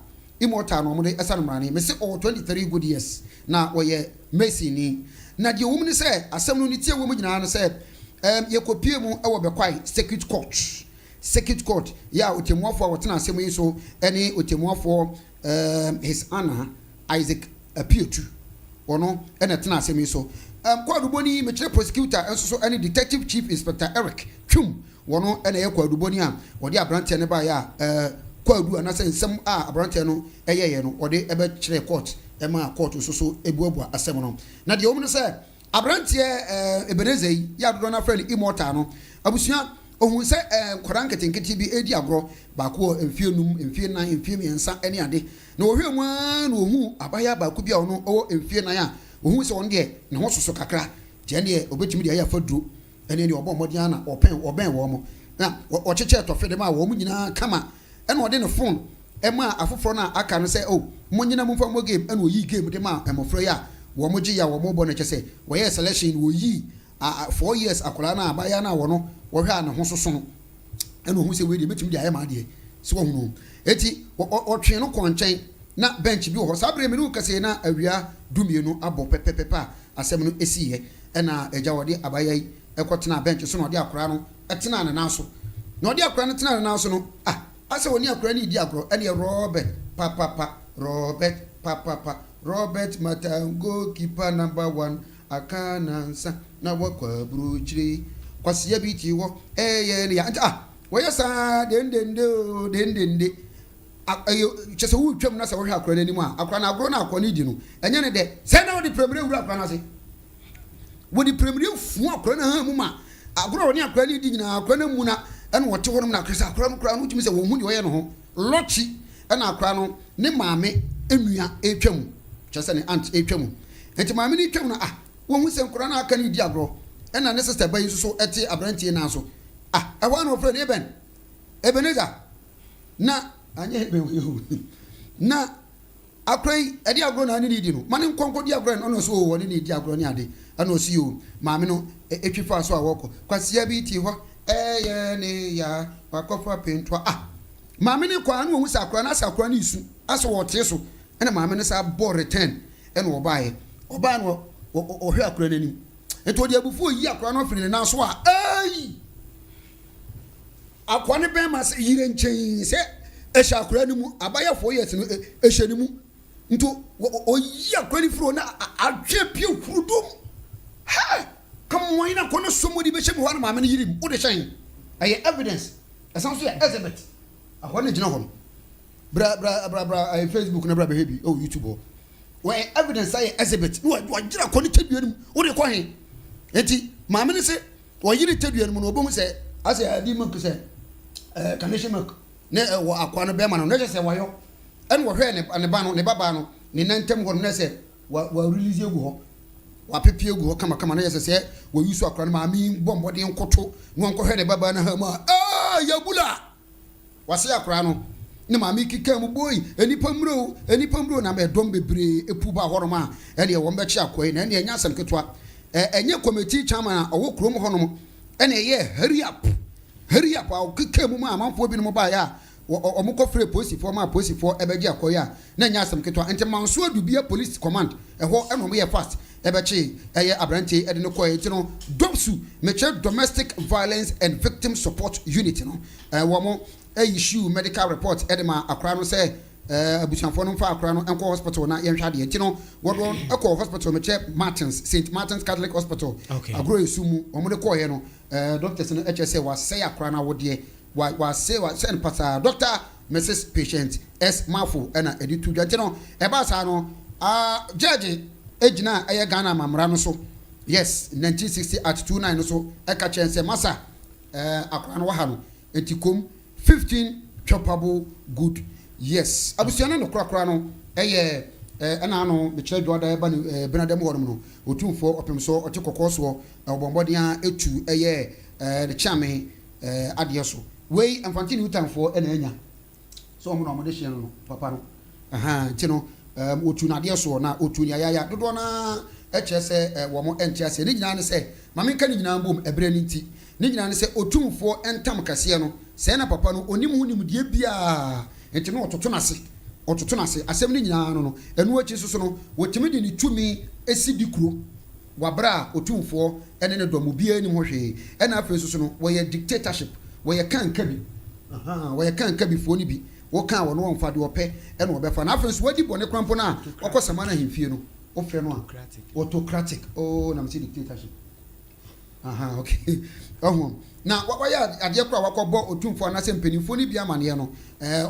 no mo de esa no mrane me se 23 good years na woye Messi ni na de wo mu ni se asem no ni tie wo mu nyina no se ye kopie mu e wo bekwai circuit court ya otemuafo a wotena asem yi so ene otemuafo his honor Isaac Apietu ono ene tena asem yi so kwaduboni me kire prosecutor enso so ene detective chief inspector Eric Twum wono ene ye kwaduboni a wode abrante ne ba ya kwadu anase nsem a abrante no eyeye no wode ebe kire court ema court so ebuabua asem no na de omno se abrante Ebeneza yi ya dodo na friend immortal no abusua ohun se kwara nketenkete bi edi agro ba ko emfie num emfie nan emfie miensa ene ade na ohwe mu an na ohun abaya ba ko bia ono o emfie nan a ohun se on de na ho soso kakra je ne obetimi de ya faduro ene ne obo modin na oben wo mo na o cheche to fede ma wo mu nyina kama ene ode ne phone ema afoforo na aka no se o mo nyina mu fa mo game ene oyi game de ma emofro ya wo mo gi ya wo mo bo na chese wo ye selection wo yi 4 years akola na abaya na wo no wo hwa na ho soso no ene ohun se we de betimi de ayema de se wo hunu eti o twen no konchen na bench bi ho sabre me no kase na awia dumienu abo pepepepa asem no esiye ena eja wode abaya yi ekotena bench so na ode akora no etena na so na ode akora no tena na so no ase woni akora ni di agro ene Robert Matango keeper number 1 akanansa na wakwa bruchiri kwasiya biti wo ye ne ya woyɛ saa dendende ayo kyese wu twam na sɛ wo hwɛ akora n'anim a akora na agoro na akɔ ne di no ɛnyɛ ne dɛ sɛ na wo de premier wura akora na se wo de premier fu akora na ha mu ma agoro ne akora ne di nyina akora na mu na ɛna wɔte hɔ no na akora akora no kora no tumi sɛ wo hu de wɔyɛ no ho lɔchi ɛna akora no ne maame enua etwam kyese ne aunt etwam enti maame ne twam na wo hu sɛ akora na aka ne di agoro ɛna ne sister bayi so ɛte abrantie na so ɛwa no friend Ebeneza na anye na akrai edi agro na ni di no mane nkonko di agro no so wo ni di agro ni ade ana o si o maame no etwifa so awoko kwasia bi ti ho ye ne ya wakofa pentwa maame ne kwa no hu sakra na sakra na isu aso wo te so ena maame ne sa bo return ena obae no o hwe akra nani eto de abufu yi akwa no firi na so a ai akwa ne ben ma se yire nchen se ehya akwa ni mu abaya 4 years no ehya ni mu nto oyi akwa ni firo na adwe pie kurudum ha come why na kono somebody be shebe ho na maame ne yirim wo de hyan aye evidence esan so ya exhibit akwa ne gina ho bra Facebook na bra be hebi oh YouTube where evidence aye exhibit no gira kono teduanum wo de ko hen enti maame ne se wo yiri teduanum no obom se ase adi mak se kanehye mak ne wo akwa no be ma no ne se wayo en wo hwe ne ba no ne baba no ne nantem ho no se wa release egu ho wa pepie egu ho kama na se wo yusu akwa no maame bombode nkoto no nko hwe ne baba na ha ma yabula wase akwa no ne maame kika mu boy enipa mro na me dom bebre epu ba horoma ene wo mbechi akwa na ene nya asem ketwa enye committee chairman owo krom honom ene ye hurry up a kika mu ma amanfo bi no ba ya omukọ free police for ma police for ebeji akoya na nya asem ketwa ente manso adubia police command eho eno mo ye fast ebechi eye abrante ede no koye ti no domsu meche domestic violence and victim support unit no wo mo issue medical report edema akra no say abusanfo no fa akra no enko hospital na yenhwa de enti no wodo ekọ hospital meche St Martin's Catholic Hospital agro esumu omo de koye no doctors no HSA wa say akra na wode wa say pasa doctor Mrs patient S Mafo na editu enti no e ba sa no judge ejina eye Ghana mamra no so yes 1960 at 29 no so e ka chense masa akra no wa ha no enti kom 15 choppable good yes abusiana no krakra no eye ana no be kire dwoda e ba ni benadam honom no otumfo opemso otekokoso obombodea etu eye de chame ade so we amfantini utanfo ena anya so omo no mo de hye no papa no nti no otu na ade so na otu ni ayaya dodo na eche se wo mo enche ase ni nyina ne se mame ka ni nyina mbom ebre ni nti ni nyina ne se otumfo entam kase no se na papa no onim hunim die bia enti no ototo na se asem ni nyina no enu achi so no wotimi de ni tumi esi dikuro wabra otumfo ene ne domo bia ni ho hwe ena afa so no wo ye dictatorship wo ye kan kabi wo ye kan kabi fo ni bi wo kan wo no won fa de ope ene wo be fa na afa so wadi bone krampo na okosama na hemfie no o fre no autocratic oh na mti dictatorship okay na waya ade kra wakobo otumfo na se mpanimfo ni bia mane no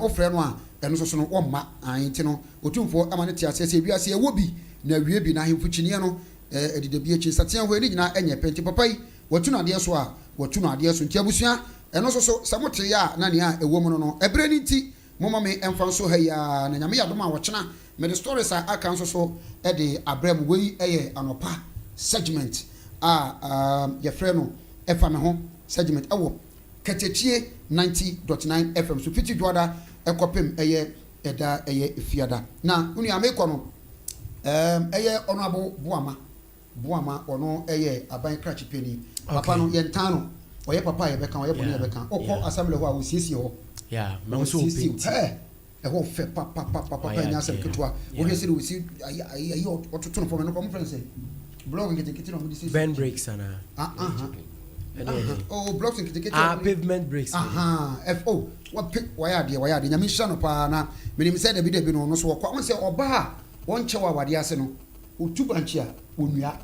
o fre no a eno so no womma anti no otumfo amane ti asese bia se ewo bi na wie bi na hemfo chine no edide bia chi satia ho eni nyina enye penti papai watu na ade so a watu na ade so nti abusua eno so samote ya na ne a ewo mu no ebre ni nti moma me emfa so ha ya na nyame ya doma wochena me the stories aka so e de abrem we eye anopa segment ye frɛ no efa me ho segment ewo Katakyiefm 90.9 FM so fiti dwada ekopem eye eda eye efiada na unu ya mekɔ no eye ono abo boama ono eye aban krachi peni papa no yentan no oye papa ye beka oye boni ye beka okɔ assembly ho a wosiesie ho yeah me so penti ho fe papa nya asem ketwa wo hwe se wo si ayi ototo no for me no come friend say blog Katakyiefm no this is Ben breaks ana oh blocks in Katakyiefm pavement breaks FO what pick why ade nyame hya no pa na menim say da bi no so won say oba won chewa wade ase no otu banchi a onua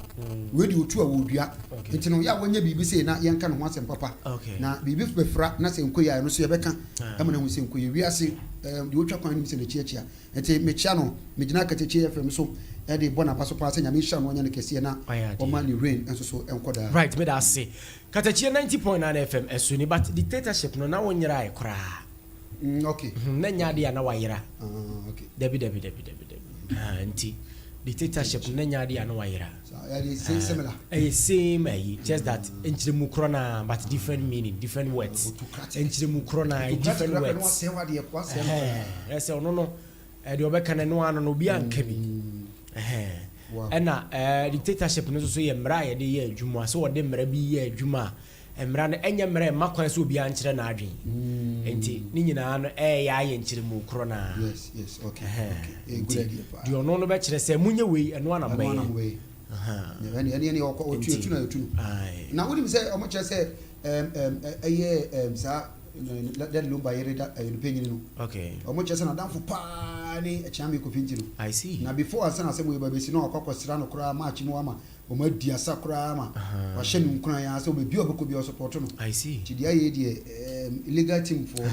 we di otu a wodua enti no ya wonya bibi say na yenka no ho asem papa na bibi befra na se nkoya no so ye beka amana hu se nkoya wi ase di otwa kwan ni se na chiachia enti mechia no megina Katakyiefm so e de bona paso pa se nyame hya no wonya ne kese na o man ni rain enso so enkoda right me da say Katakyiefm 90.9 FM esuni but dictatorship no na wonyira ai kra okay na nya de na wayira okay debi anti dictatorship na nya de na wayira so it is similar same just that enchiremu krona but different meaning different words enchiremu krona different words yes no de obeka na no ano no bia nka bi ena dictatorship no so ye mra ye de ye adwuma so de mra bi ye adwuma emra no enye mra makwan so obi ankyere na adwen enti ni nyina no ya ye nkyiremu krona yes okay good idea di ono no be kyere se munye wei eno ana mai Any or two. Now, what do you say? How much I say? That look by opinion. Okay. How much as an down for pani a champion could I see. Now, before I send we were basing on Coco Serrano Cra, March Moama, or Media Sacrama, or Shenum Cry, so we could be also support. I see. To the idea, illegal team for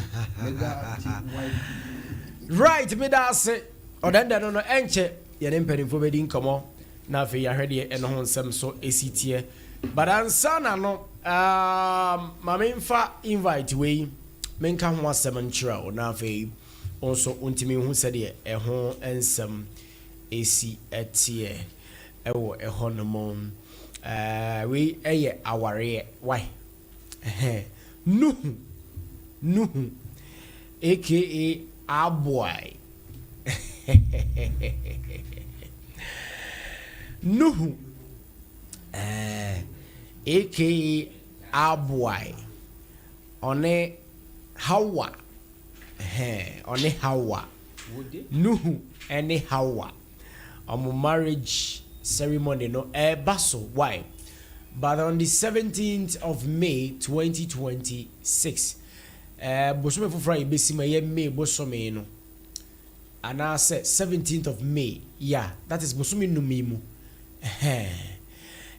right, me that say, or then there no enche, your impeding for wedding come on. Now for your ready and on some so ACT. But I'm son, I know, my main fa invite way, men come 17 trial, now for also untimi who said it, a home and some AC at ye, a honeymoon. We a our why? No, aka our boy. No, aka our boy. On a Hawa, on a Hawa. No, any Hawa. On marriage ceremony, no basso. Why? But on the 17th of May 2026, Bosome for Friday, Besima, May Bosome, no. And I said 17th of May, yeah, that is Bosome no Mimu.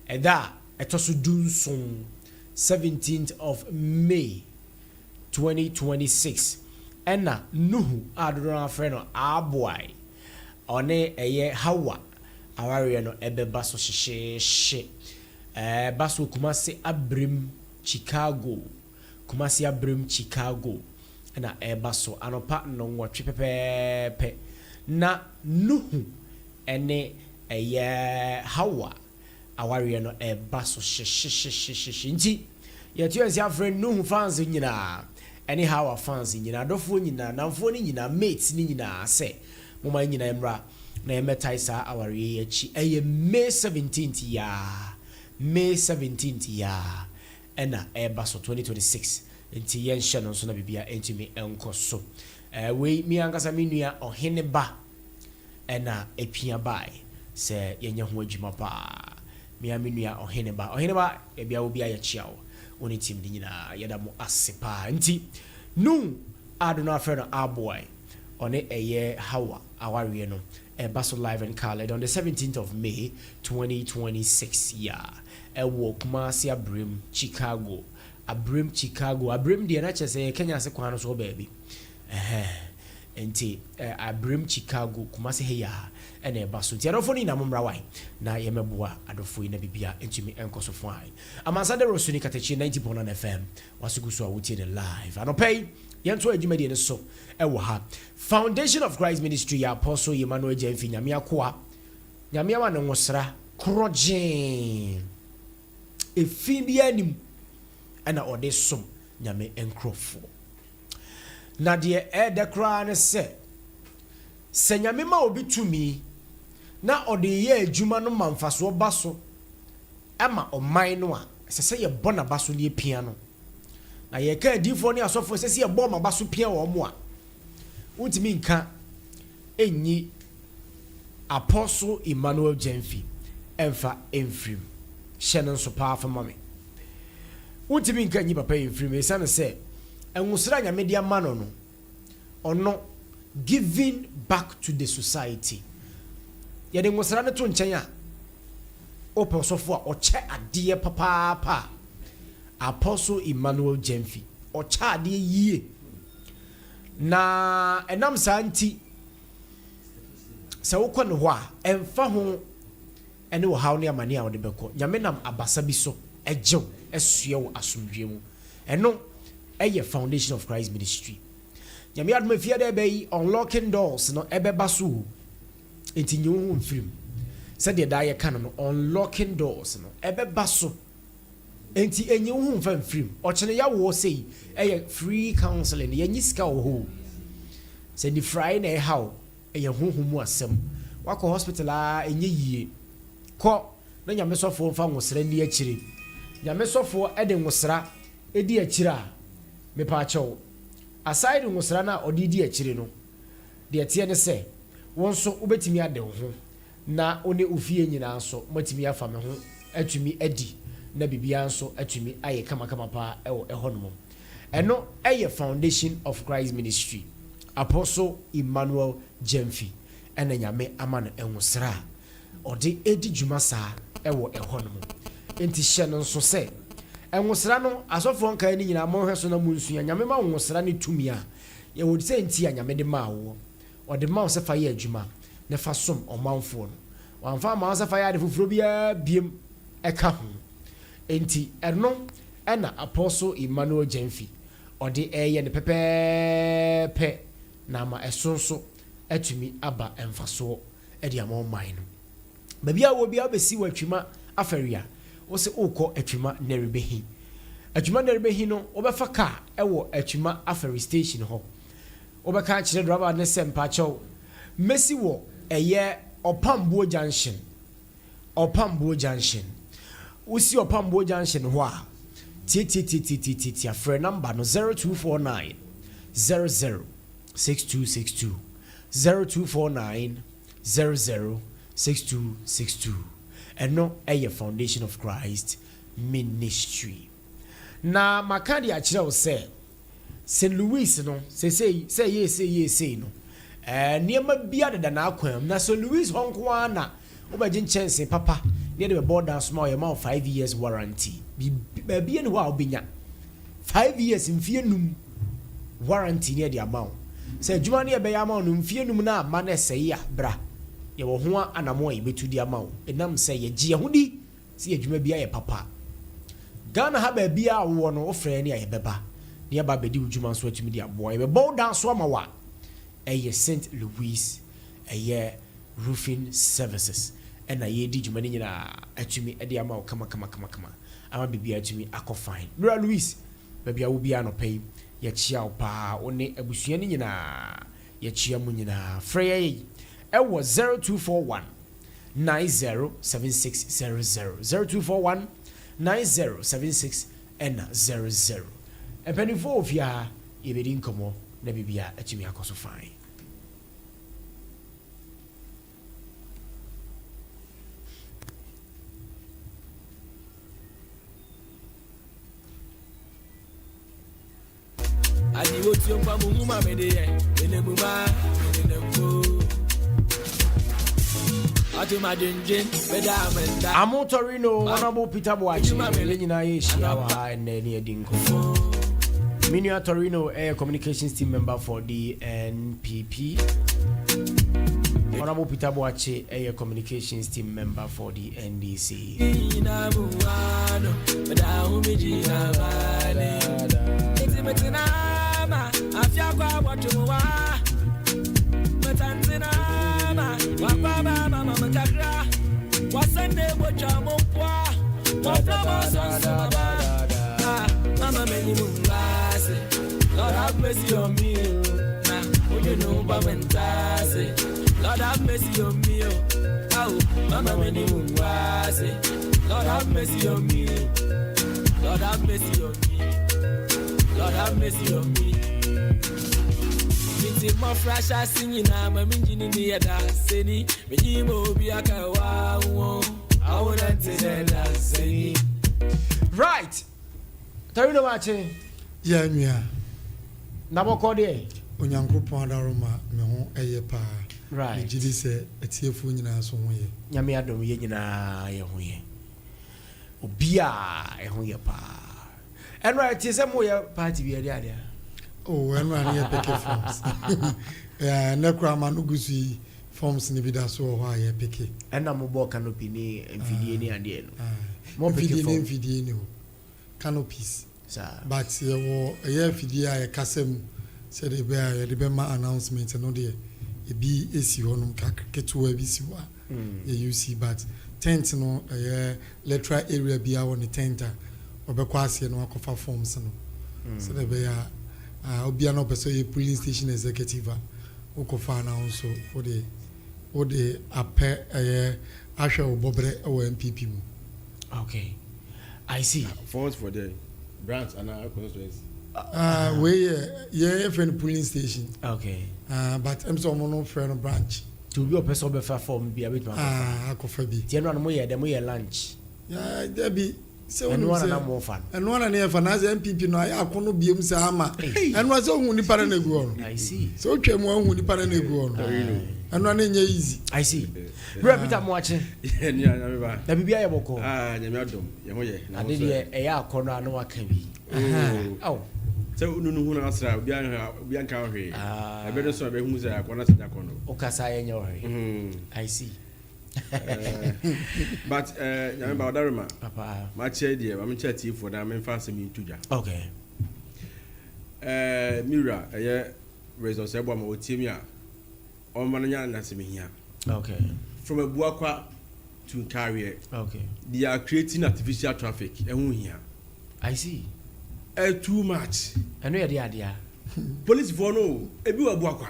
And that, it was done soon, 17th of May 2026. And now, no, I don't know, friend, our boy, on a Hawa, our no ebe baso she. Baso Kumasi Abrim Chicago, Kumasi Abrim Chicago, and a baso anopa no what pepe na nuhu ene a Hawa, our no a baso she. Yet you as your friend nuhu fans in yina, anyhow fans in yina, dofu yina, namfoni yina, mates nina, say, Muma yina emra, na emetaisa our ye May 17th ya. May 17th ya ena baso 2026 enti yen hye so na bibia enti me enko so we mi ankasa menua ohene ba ena epia bai se yenye ho adwuma pa mi menua ohene ba ebia obi aye chiawo oni team di nyina yeda mo asepa enti nu adona friend our boy one eye Hawa aware no baso live and colored on the 17th of May 2026 ya walk Kumasi Abrim Chicago Abrim the NHS Kenya se kwano so baby enti Abrim Chicago Kumasi heya ene baso ti adofoni na momra wai na yemeboa adofo na bibia entimi enkoso fine Amansan de Rosuni Katakyiefm 90.9 FM wasugu so awuti the live anopay yento adwumadi ne so ewo ha Foundation of Christ Ministry Apostle Emmanuel Jemfi nyame akoa nyame wa ne nwosra krogen efibia anim ana ode som nyame enkrofo na de dekra ne se nyame ma obi tumi na ode ye adwuma no manfaso baso ama oman no a se ye bona baso ne pia no na ye ka adifo ne asofo se ye bo ma baso pia wo mo a untimi nka enyi Apostle Emmanuel Jemfi emfa enfrim shenon so powerful mommy untimi nka nyi papa enfrim esane se enwusra nya media mano no ono giving back to the society ye de nwusra ne to nchen a open sofo a oche ade papa Apostle Emmanuel Jemfi oche ade yie na enam santi se wokɔ ne ho a emfa ho ene wo haw ne amane a wode bɛkɔ nyame nam abasa bi so egyew esue wo asomdwe mu eno eye Foundation of Christ Ministry nyame adom afia da bɛyi unlocking doors no ɛbɛba so enti nyi wo mfirim sɛ de da ye ka no unlocking doors no ɛbɛba so enti enyi wo mfa mfirim ɔkyene ya wo sei eye free counseling ye nyiska wo ho sɛ ni fry na ɛhaw eye honhomu asɛm wakɔ hospital a enye yie kɔ na nyame sɔfo mfa nwosra ni akire nyame sɔfo ɛde nwosra edi akire a mepa akyɛw aside nwosra na ɔde di akire no de tie ne sɛ won so wobetimi ade ho na one ofie nyina so matimi afa me ho atumi adi na bibia nso atumi aye kama pa ehonom eno eye Foundation of Christ Ministry Apostle Emmanuel Jemfi ena nyame amano enwosra odi edi dwuma saa ehonom enti hye no nso se enwosra no asofo nkan ni nyina mo hweso na munsua nyame ma nwosra ne tumi a ye wodi se enti ya nyame de ma wo odi ma wo se fa ye adwuma ne fa som omanfo no wanfa ma wo se fa ya de foforo bia biem eka ho enti eno ena Apostle Emmanuel Jemfi odi eye ne pepepe na ma esonso atumi aba emfaso edi amon man no babia wo bia obesi watwima afaria wo se ukọ atwima nerebehi no obefa ka ewo atwima afari station ho obeka kire driver ne sempa chew mesi wo eye Opambuo junction usi Opambuo junction ho a ti afre number no 0249 006262 0249 006262 eno eye Foundation of Christ Ministry na makadi a kire wo se St. Louis no say no niema bia de na akwam na St. Louis honkwa na obagye nchense papa ne de board down small your 5 years warranty bia ne ho a obenya 5 years mfie num warranty ne de amount say adwuma ne be ya amount num mfie num na ama na sey ya bra ye wo ho anamo ye betu di amount enam say ye gye hodi se adwuma bia ye papa Ghana ha ba bia wo no ofre ne ye beba ne ba bedi adwuma so atumi di abo ye be board down so amawa eye St. Louis eye roofing services and a ye di jumani nyina atumi e di ama kama ama bibia atumi akofine Bra Louis babia wo bia no pay ye chia opa one abusua ni nyina ye chia mu nyina frey e wo 0241 907600 0241 9076 and 00 epenifo ofia ye bedi nkomo na bibia atumi akoso fine Adi woti on pa muma me de ene muma ene mbo ati ma denjen beda amenda Amo Torino honorable Peter Boachi nyina ye hia wa ene ne edinko Minia Torino air communications team member for the NPP honorable Peter Boachi air communications team member for the NDC ina buwano beda umiji na bale metina afya kwa watu wa matanzina wa baba mama makakra wasende bocha mopwa waflama sasa mama meni mungase Lord have mercy on me na you know bamantase Lord have mercy on me oh mama meni mungase Lord have mercy on me Lord have mercy on me Lord have mercy on me. Minti mo frasha singina ma minjini ni yada seni me mo bi aka wa wo I wanna tell that seni. Right. Torino wache. Yeah, nua. Na boko de. Onyankopon adaroma me ho eye pa. Right. Jidi se etiefo nyina so ho ye. Nyame adom ye nyina ye ho ye. Obia ye ho ye pa. And right, is a more party be a Oh, and run here pick forms. Yeah, Necrama no gusi forms ni vida so why pick it. And I'm a more canopy ni and video and the more video canopies. But a year fidia a casem said a bear the Bema announcement and no dear. A be AC on get to a BCwa. You see, but tent no a year letter area be our on the tenter. Obekwasi no akofa forms no so the be obi an opeso ye polling station executive okofa na also for the ape ahwe obobre o MPP mu. Okay, I see. Forms for the branch and constituency. We yeah friend polling station. Okay. But I'm so no friend branch. to be a person be form be a bit. Akofabi. Tiano no moye dem moye lunch. Yeah, there be. So And one say na more fun. and one near finance MPP no ya kono biem se ama. And was on ni para na gu on. I see. So twem on ni para na gu on. And one nye easy. I see. Repeat mo ache. Na bibia ye boko. Nyame adom. Ye ho ye. Na de e ya akono na waka bi. Oh. So unu hu na asra obi an ka hwe. Ebe do so be hu se akono se akono. O kasa ye nyo. I see. But nyame ba odarema. Papa. Ma che die, ma me che ti for na me fa se mi tuja. Okay. Mira, resource ebo ma otimi a on man nya na se me hia. Okay. From Abuakwa to Carrier. Okay. They are creating artificial traffic. I see. Too much. I know the idea. Police for no, ebi Abuakwa.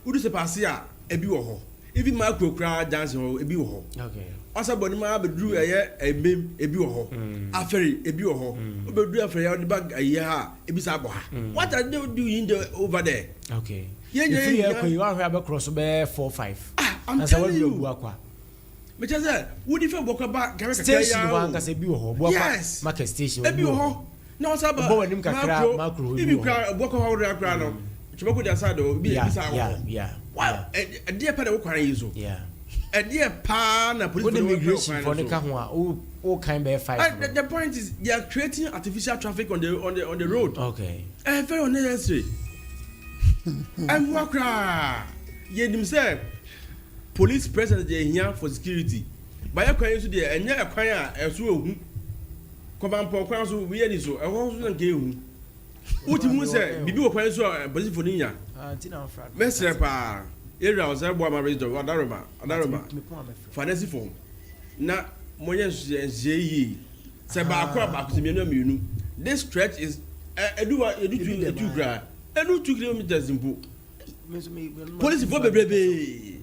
Udu se pass ya, ebi wo ho. Even macro crowd dance ho, ebi wo ho. Okay. Asa body ma be dru mem ebi wo ho. Aferi ebi wo ho. Obedru aferi ya the bag ha, ebi sa bo ha. What are they doing over there? Okay. Yeah. You are here cross be 4-5. I'm telling you. But just say, would if you walk about station one can say be ho. Yes. Market station. Ebi ho. No saba. Bo nim kakra macro. If you cry walk how they cry no. Chiboko dey side o be bisa. Yeah. Wow. E dey pa dey wo kwan yizo. Yeah. E dey pa na police for immigration for the ka ho a o kind be 5. The point is they are creating artificial traffic on the road. Okay. Very unnecessary. And what cry? Ye dim say police presence dey here for security. By kwan so dey enya kwan a eso ohu. Komampo kwan so we ani so e ho so nke ehu. Uti mu say bibi wo kwan so police for ninya. Tina fraud. Mesre pa area Ozebo ma resident Odaroma. Finance form. Na moye nje say ba akwa se mienu. This stretch is edu 2 kilometers impo. Police for bebrebe.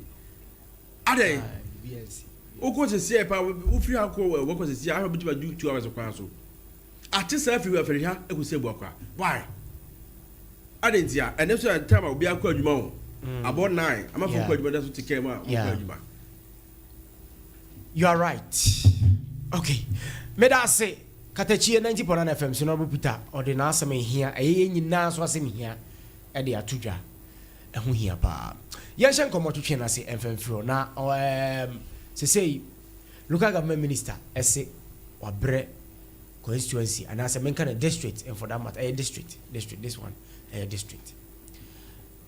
Ade. Oko se see pa wo free akọ wo ko se see a bi do 2 hours kwa so. Ati se free we free ha e ko se bu akwa. Why? Ade ntia and so time obi akọ adwuma ho. About 9. Am afọ akọ adwuma da so tike ma akọ adwuma. You are right. Okay. Me da say Katakyiefm 90.9 FM so no bu Peter or the na asem hia eye nyina so asem hia e de atudwa e ho hia pa. Ye hye nkomo twetwe na say emfemfro na say local government minister ese wabre constituency and as a menka na district and for that matter district this one district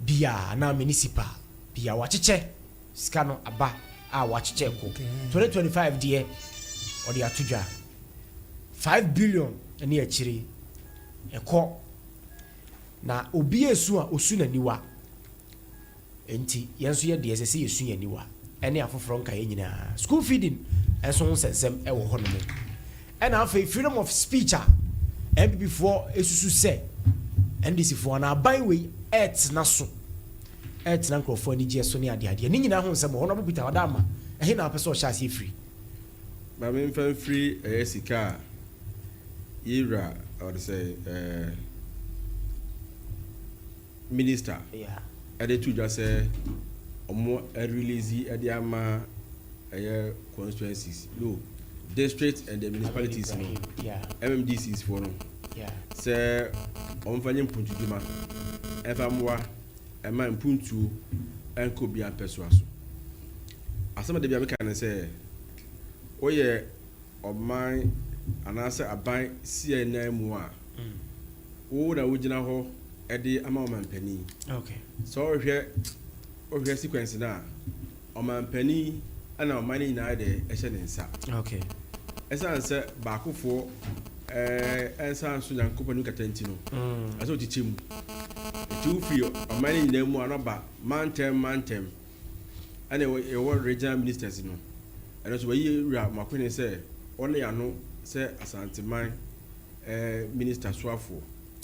bia na municipal bia wacheche sika no aba a wacheche ko 2025 die or the atudwa 5 billion ene achire eko na obi esu a osu na niwa enti yenso ye de ese yesu ya niwa ene afoforo nka ye nyina school feeding enso nsensem e wo ho no ena afa freedom of speech a MPP for esusu se NDC for na buy we et na so et na nkrofo ani je so ne ade ni nyina ho nsem ho no bobita wadama ehe na apeso sha se free ba me mfa free sika Ira, I would say, minister. Yeah. And they just say, more release at the ama constituencies. No, districts and the municipalities. No. Yeah. MMDCs for no. Yeah. Say, on fanyem puntu duma. Efamwa, ema puntu enko bia persuaso. Asama de bia me kan say, oye oman anasa aban CNN mu a wo na wogina ho e de ama omanpani. Okay. So ohwe sequence na omanpani ana omani na de e hye ne nsa. Okay. Esa nsa ba akofo ensa nso yankopani katanti no. Aso tichim. Ti free omani na mu anaba mantem ana e wo regional ministers no. And so we ra makone say only ano say asanteman minister swafo.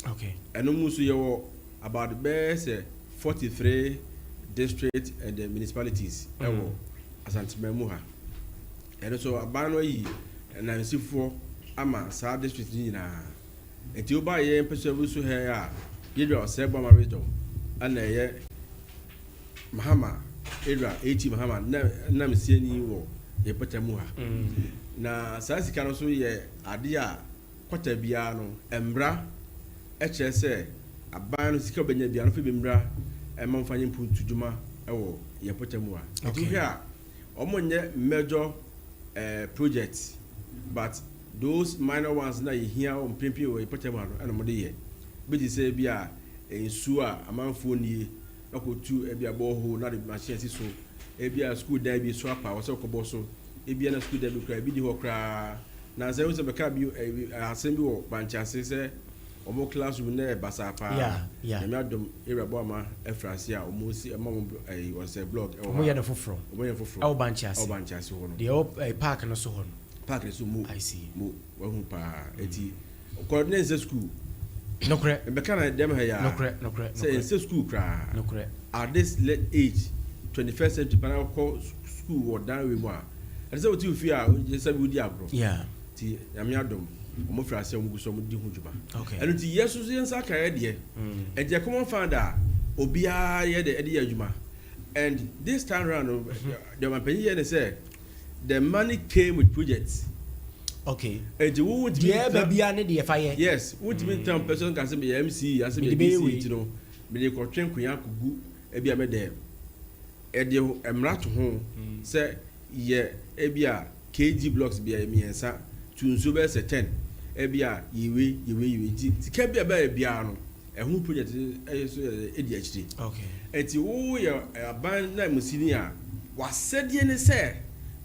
Okay. And no musu ye about the best 43 districts and the municipalities ewo asanteman mu ha. And so abano yi na nsifo ama sa district ni na enti oba ye peso so he a ye do Osebo ma region ana ye Mahama area 80 mahama na me sie ni wo ye patamu ha na saa sika no so ye ade a kwata bia no embra e kire se aban no sika benya bia no fe bembra e man fanye mpuntu djuma e wo ye patamu ha etu a omonye major projects but those minor ones na ye here on pempe wo ye patamu ha no e no mo de ye be di say bia ensu a amanfo nie akotu e bia boho na the machine si so e bia school dan bi so apa wo se ko so e bia na school dan bi kra bi di ho kra na se wo se be ka bi asem bi wo banchase se omo classroom na e basa pa na me adom e rebo ama e frase a omo si ama mo e wo se blog e omo ye na foforo e wo banchase ho no de park no so ho no park so mo I see mo wo hu pa eti coordinate school no correct be kana dem ha ya no correct say in school kra no correct at this late age 21st century pana ko school or down we mo a say what you fear you say we di agro ti yame adom omo fra say omo guso omo di hujuma and ti yesu so yensa ka ye de e je common founder obia ye de ede adwuma and this time round the man penny they say the money came with projects. Okay. And you would be the fire. Yes, would be some person can say be MC as a BC, you know, be the train kuya kugu ebia me there. E de emra to home say ye ebia KG blocks be emiensa to nso be say 10 ebia yewe ti ka bia ba ebia no e hu project e so e di HD. Okay. Enti wo ye aban na musini a wasede ne say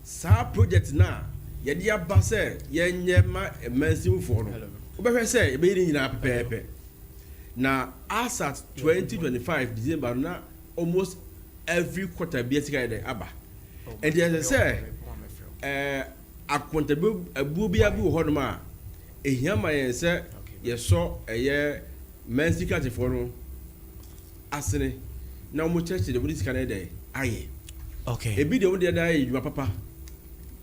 sa project na yedi aba se yenye ma emansive for no obehwe se ebe yiri nyina pepepe na as at 2025 December na almost every quarter be sika dey aba and there say accountable abu bia bi wo ho no ma ehia ma yen se ye so eye mansika for no asene na mo church de bodi sika na dey aye okay ebi de wo de dey adwuma papa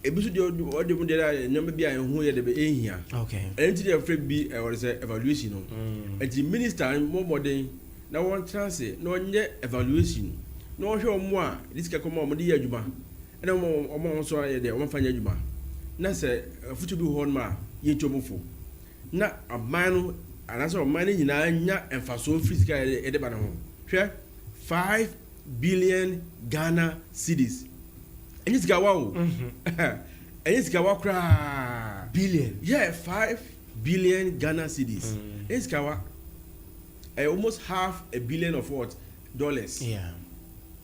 ebisu de ode mu de la nyama bia ehu ye de be ehia okay enti de free bi e wori say evaluation no enti minister mo modern na won chance na onye evaluation na o hwe omo a this ka komo omo de ye adwuma na omo so ye de omo fanya adwuma na se futu bi ho no ma ye chomofo na aman no anase oman ni nyina nya emfaso physical e de ba na ho hwe 5 billion Ghana cedis. And it's Gawa. And it's Gawa kra billion. Yeah, 5 billion Ghana cedis. It's Gawa. Almost $500 million of what? Dollars. Yeah.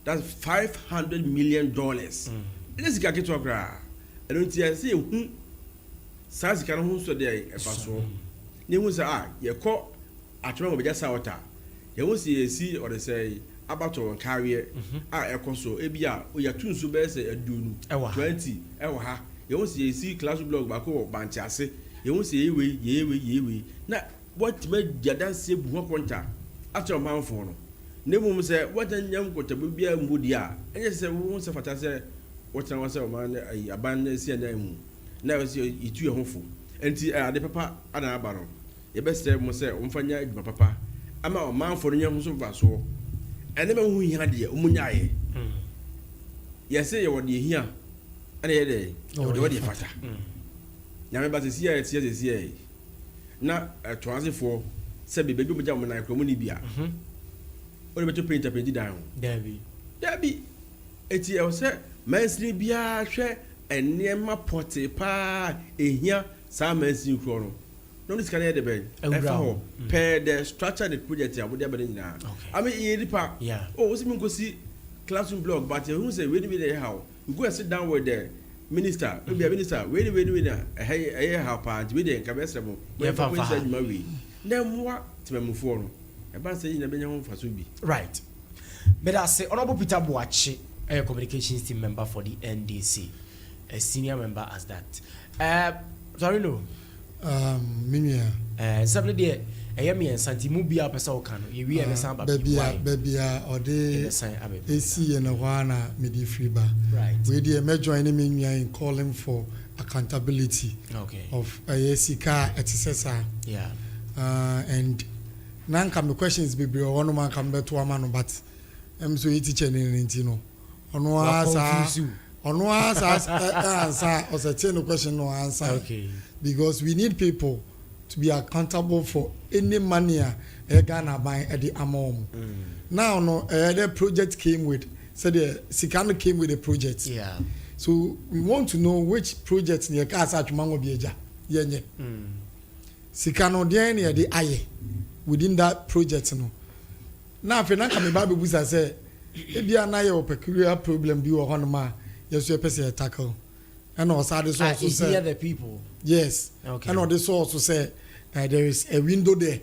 That's $500 million. And it's Gawa kra. I don't see who says can who so there a passo. You will say, you call at home with just out. You will see or they say. About to carry ekoso ebia oya tunsu be se adunu 20 ewo ha ye won see class blog ba ko banchase ye won see yewe na what me jadan se bu ho konta after manfo no nemu se what nyam kota bia mbodi a enye se won se fata se what na wase o man aban se na mu na we se itu ye hofo enti ade papa ana aba no ye be se mo se omfanya aduma papa ama o manfo no nyam so va so ene me hu hia de omunyaye yese ye wode hia ene ye de wode fata nyame ba se sia ye na transifo se be bedu mja mo na kromo ni bia o be to painter dan dabi eti e se mansini bia hwe enema pote pa ehia sa mansini kro no no this can de ben per the structure the project ya would be na I mean e ripa oh we go see classroom blog but who say we dey how you go and sit down with the minister we be minister we na how part we dey kabesre mo we fa say juma we na mo temamufo no e ba say na benya ho faso bi right but I say honorable Peter Boachi a communications team member for the NDC a senior member as that sorry no minia sable de eyemi ensanti mu bia pesa o kan ye wi e besan ba bia ode esi ye no hwana medi free ba we dey me join me nua in calling for accountability of ayesika etisesa and nan come questions be one man come beto amano but so e teacher ni no Ono answer or say no question no answer. Okay. Because we need people to be accountable for any money Ghana buying at the amount. Now no the project came with the Sikano came with a project. Yeah. So we want to know which projects near Casa Chumango Bieja. Yenye. Sikano near the aye within that project no. Now if you not come back busa say if you are now peculiar problem be or ma yes you person tackle. And also this also say other people. Yes. Okay. And all this also say there is a window there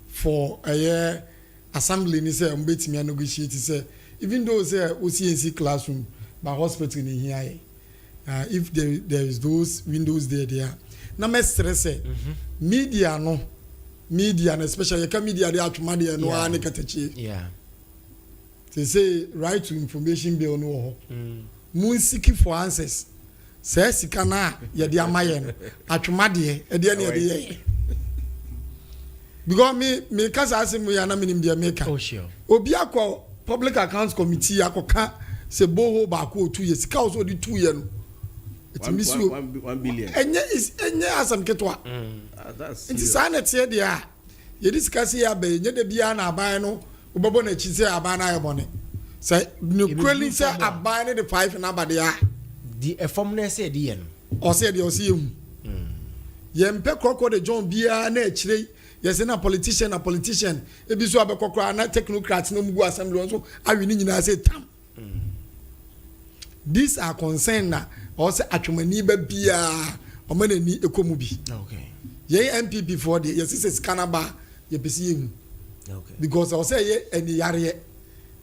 for a assembly ni say umbetimi negotiate say even though say OCNC classroom by hospital in here if there is those windows there na me stress media no media and especially media they atuma there no ani Katakyiefm yeah they say right to information bill no ho mun seek for answers say sika na ye de amaye no atuma there e de na ye because me kasa asem ya na minim de make oh sure obi akọ public accounts committee akoka se boho ba ko 2 years ka also di 2 years no it means 1 billion enye asam ketwa that's it is an tie dia ye discuss ya ba enye de bia na aban no obebo na chi se aban na ayebone say no kweli say aban ne the 5 na ba dia the formula say the yen o say de o see hu ye mpe kokko de John bia na akire yes na politician ebi so abekokra na technocrats no mugu assembly so awi ni nyina say tam these are concerned na or say atwemani ba bia o manani ekomu bi okay ye MPP for the yes is scanaba ye pesi hu okay because I say ye eni yare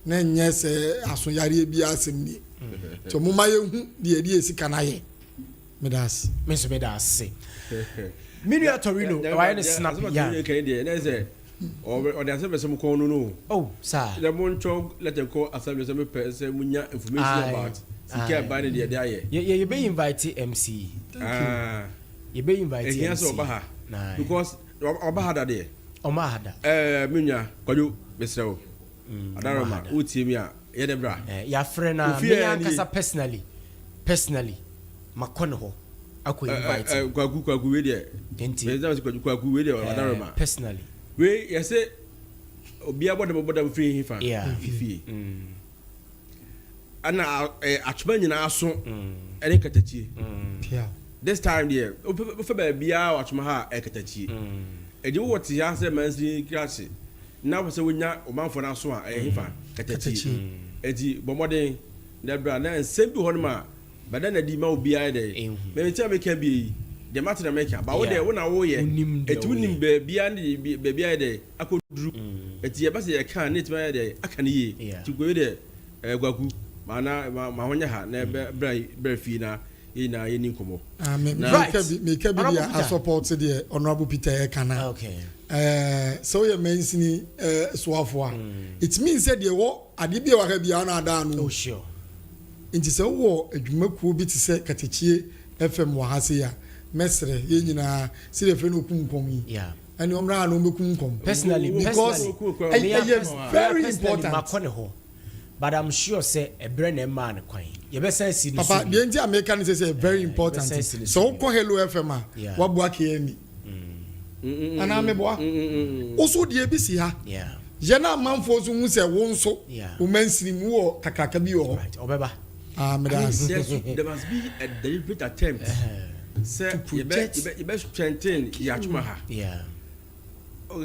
na nye se aso yare bi asem ni to muma ye hu de de sika na ye medas say Minia Torino, why the snap? Yeah, or the assembly some corner no. Oh, sir. The Moncho let them call assembly some person munya information about. Care by the day. You be invited MC. You be invited. Yes, Obaha. Because Obaha that day. Omahada. Minya, Kodu, Mr. Adaroma, Utimia, Yedebra. Your friend, Miankasa personally, Maconoho. Kwaku we there. Kwaku we there Adaroma. Personally. We you say obi abodam free hifa. Yeah. Fifi. Ana atuma nyina aso ene Katakyiefm. Yeah. This time there, ofe ba bia atuma ha Katakyiefm. Eje wo ti ya say mansi krasi. Na wo say wonya omanfo na so a hifa Katakyiefm. Eji bomoden Debra na nsem bi honma but then the ma obi aye dey me tell me can be the matter na make ba wo dey wo na wo ye etunim be bia ne be bia dey akoduru eti ye ba se ye kan ne tma dey aka ne ye ti go dey gwagu ma honya ha na bra fi na ina ye ni nkomo me ka bi a support the honorable Peter Ekana okay so ye mention swafo it means said ye wo ade bi wa ka bia na ada no oh sure nti se wo adwumakuo bi te se Katakyiefm wa ha se ya mesre ye nyina se le fe no kunkom yi yeah ani omra no mekunkom personally because very important but I'm sure say a brand man kwan ye be say si papa the nti American say very important so ko Hello FM a wa bo akemi ana me bo oso die bi si ha yeah ye na manfo so hu se wo nso wo mansiri wo kakaka bi wo right obeba there must be a deliberate attempt to you strengthen yachuma ha yeah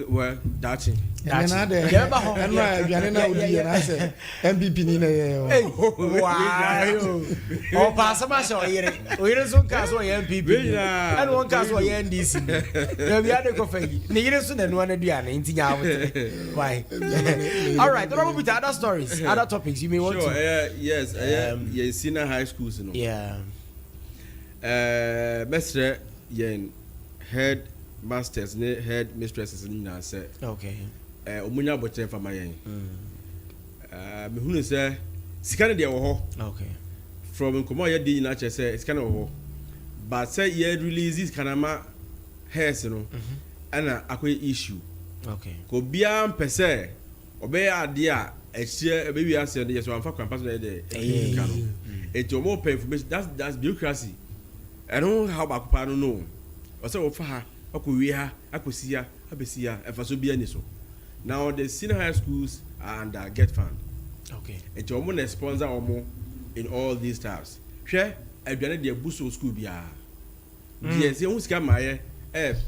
well that's it na de enra aduane na odi na say MPP ni na ye wow o passa ma so oyire so nka so ye MPP and one nka so ye NDC na bia de ko fagi ni yire so na no na duane ntinya awote why all right there will be other stories other topics you may want to yes senior high schools no yeah mestre yen head masters ne head mistresses ni na say okay omunya botre fama yen me hunu say sika ne de wo ho okay from nkomo ye di na che say sika ne wo ho but say ye release this kanama hairs no ana akoy issue okay ko bia mpese obe ade a share baby I said yes, I'm for campus there. It's more pay information. That's bureaucracy. I don't know how about I don't know. Or so for her, I could we her, I could see her, I could see her, if I so be any so. Now the senior high schools are under get fund. Okay. It's almost a sponsor or more in all these types. Share I done the Busso school be yes, you almost got my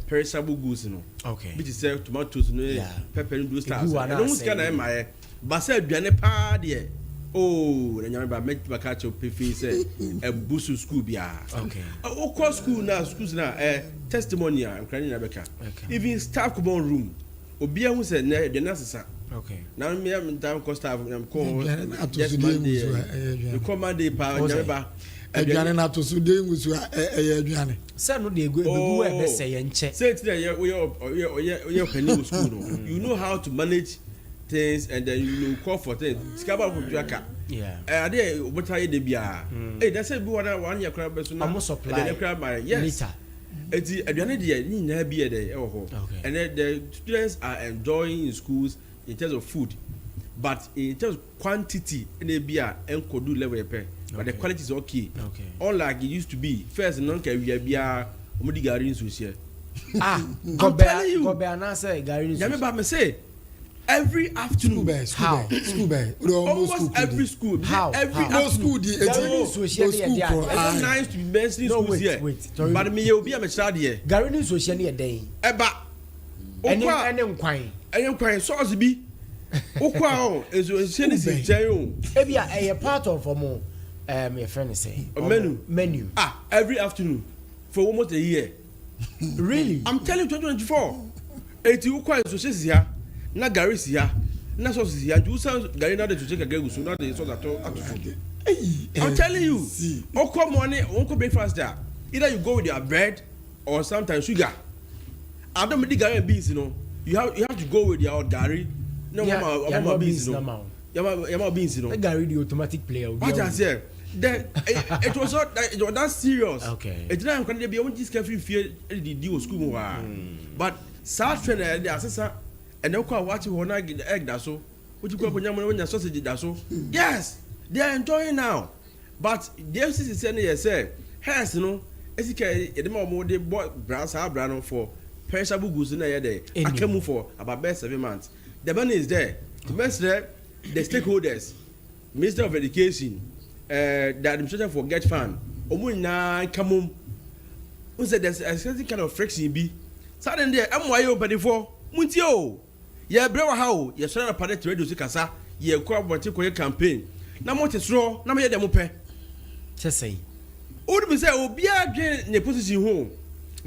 perishable goods, you know. Okay. Which is tomatoes, pepper and blue stars. I don't scan my but said Biane dear. Oh, and you're met my catch of Piffy say a Busso school be okay. Oh, cross school now, schools now, testimony. I'm crying in Rebecca. Even staff common room. Obia who said the nurses. Okay. Now me am down cost I'm called yes Monday. You come Monday pa aduane na to so dey ngusu aduane say no dey go e be say ye nche say today we penny school no you know how to manage things and then you know call for things skaba for draka yeah dey obota dey bia that's say be one year crab so na supply crab by yes eti aduane dey ni na bia dey e ho and then the students are enjoying in schools in terms of food but in terms of quantity in bia enkodu level pay. But the quality is okay. Unlike it used to be. First, non can we be a mudi garin sushi. I'm telling you. Go be anasa garin. Yami ba me say every afternoon. School bag. Almost every school. How? Every school. The garin sushi. It's nice to be mainstream schools here. But me you be a child here. Garin sushi ni a day. Eba. Any kwai sauce bi. Okwa is Ebia a part of more your friend is saying menu every afternoon for almost a year. Really? I'm telling you 2024 80 ukwa so she here na Gary here na so here you sound Gary na to take a girl so na the so that I'm telling you okwa morning okwa breakfast there either you go with your bread or sometimes sugar. I don't make Gary beans, you know. You have to go with your Gary. No, mama beans, no. Yama beans, you know. Gary the automatic player. What I say? It was not that serious. Okay. It didn't come to be on this carefree fear the deal school. But sad friend the assessor and now quite watching when I get the egg that's so. What you call when your sausage that's so? Yes, they are enjoying now. But the FCC say, has you know, as you can the more they bought brass brand for perishable goods in a day. I came for about best 7 months. The money is there. The best there, the stakeholders, Minister of Education, the administration for Get Fund, Omuna Kamum, who said there's a certain kind of friction be. Suddenly, I'm why you but for Muntio. Yeah, brother, how you're trying to party to reduce Casa, you're quite particular campaign. Now, what is wrong? Now, you're the mope. Just say, would be say, oh, be a drain in a position home.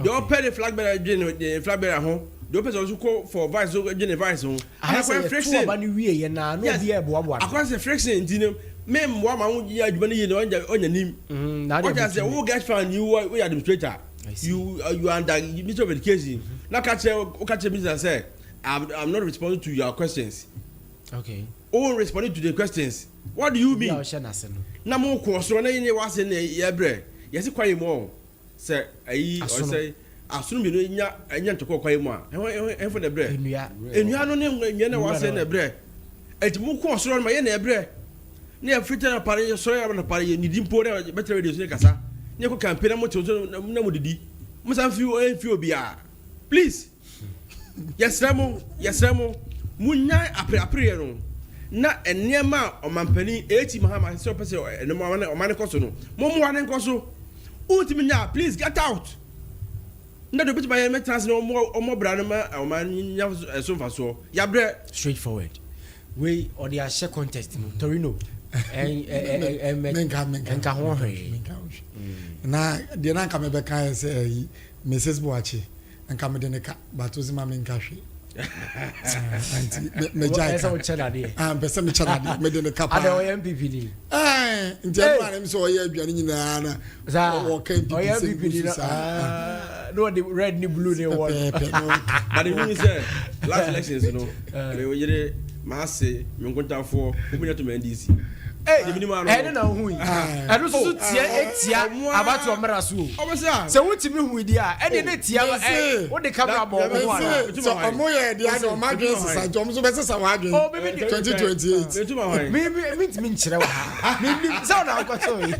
Don't pay the flag bearer, the flag bearer home. The person also call for vice, vice home. I have a friction. Across the friction, Dino. Mem, one man, you are on your name. What I say, who get found you are administrator. You are under Minister of Education. Now, catch me say, I'm not responding to your questions. Okay. All responding to the questions. What do you mean? Now, more course, when I was in a bread. Yes, quite more. Say, I say, as soon as you know, to call quite more. And for the bread. And you are no name, you was in a bread. It's more course on my end, bread. Near Fritter party, sorry, I'm a party, you didn't put out better radio. Casa. Never campaign, I'm no did. Must have few be. Please. Yes, Ramo, Munya apre. Na enema o mampani 80 mahama so pese no man koso mo wan koso ultimate nya please get out na do bit my metrans no mo bra no ma o man nya so fa so ya bre straightforward we or the share contest no Torino menka ho hwe na de na ka me be kan say Mrs. Boachi enka me de ne ka batozi ma menka hwe me jai so chenade pese me chenade me de ne kapa ada o MPP ni ntia ma nem so o ye aduane nyina na o ka MPP ni no the red ni blue ni one but the thing is last elections you know we yere ma say me nkonta for omunya to NDC ɛne na hu yi ɛno so tia abato ɔmra so sɛ wotimi hu di a ɛne ne tia wode camera bɔ ɔmo ana so ɔmo yɛ de ade ɔmo adwen sesa jom so bɛsesa wa adwen 2028 me ntimi nkyerɛ wa ha me sɛ na akɔtɔ yi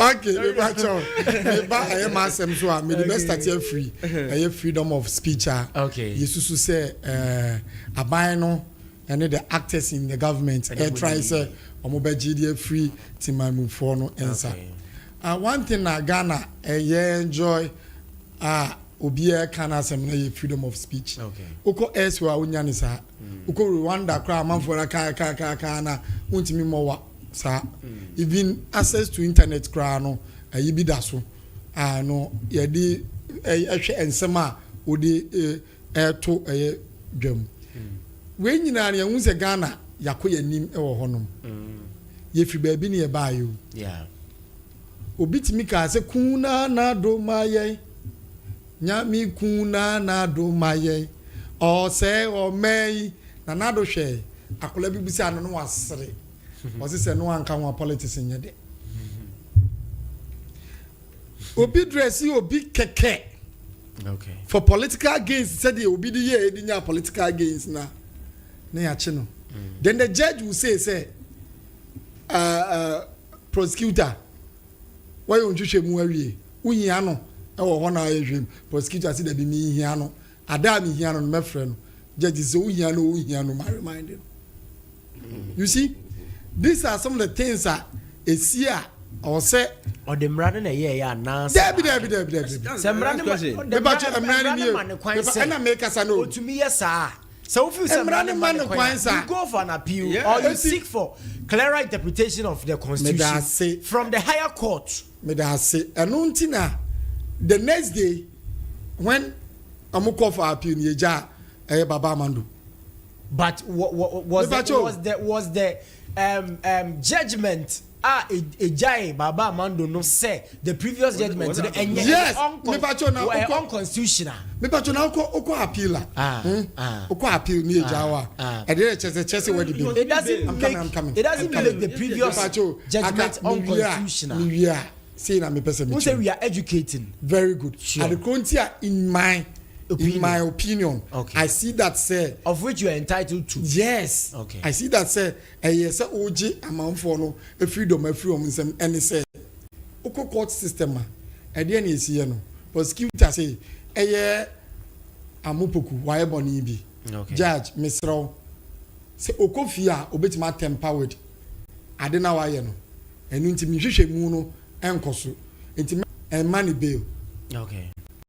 okay me ba cho me ba ɛyɛ ma asɛm so a me the best start here free ɛyɛ freedom of speech a yesusu sɛ aban no and the actors in the government try say omobegide free timamufo no answer one thing na Ghana enjoy obi can asem na freedom of speech uko eswa unya ni sa uko Rwanda kra amanfo na ka na untimi mowa sa even access to internet kra no ayi bi da so no ye di ehwe ensem a odi to dwam we nyina na hu se Ghana yakoya nim e wo honom ye fi baabi ne ye baayo obitimi ka se kuna na do maye nyami kuna na do maye o se o mei na do hwe akola bi bisa no wasere o se no anka ho politics nye de obi dressi obi keke for political gains said the obi di ye nya political gains na no. Then the judge will say prosecutor why you hwe mu awie uhia no e wo ho na ahwe prosecutor say da bi mi hia no ada mi hia no me frɛ no judge say uhia no my reminded. You see, these are some of the things that esia or say or the mrade na ye ya na Debi se mrade na make us know to me yes sir. So if you say you go for an appeal or you seek for clearer interpretation of the constitution from the higher court. Me da say anuntina the next day when amuko for appeal ni eja Baba Mando. But was the judgment ejai Baba Mando no say the previous judgment yes me pacho na unconstitutional me pacho na oko appeal oko appeal ni ejawa e dey chese where the it doesn't make the previous judgment unconstitutional say na me person me say we are educating very good at the frontier in my opinion I see that say of which you are entitled to yes I see that say yes oji amanfo no freedom nsem and say oko court system e dey na esi no prosecutor say amupoku why boni bi judge misro say okofia obetima tempered ade na why no enu ntimi hwehwe mu no enkoso ntimi money bail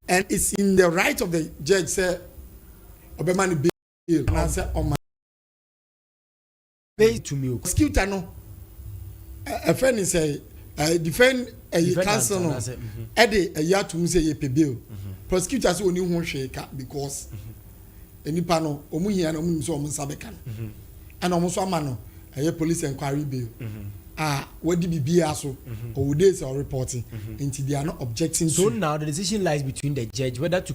and it's in the right of the judge say obemani bail and say bail to me prosecutor no a friend is say defend a counsel no e dey a year to say ye pay bail prosecutor say oni ho hwe ka because enipa no omu hia no omu so omu sabeka no and omu so ama no a police inquiry bail what did be so or days or reporting into they are not objecting so to. Now the decision lies between the judge whether to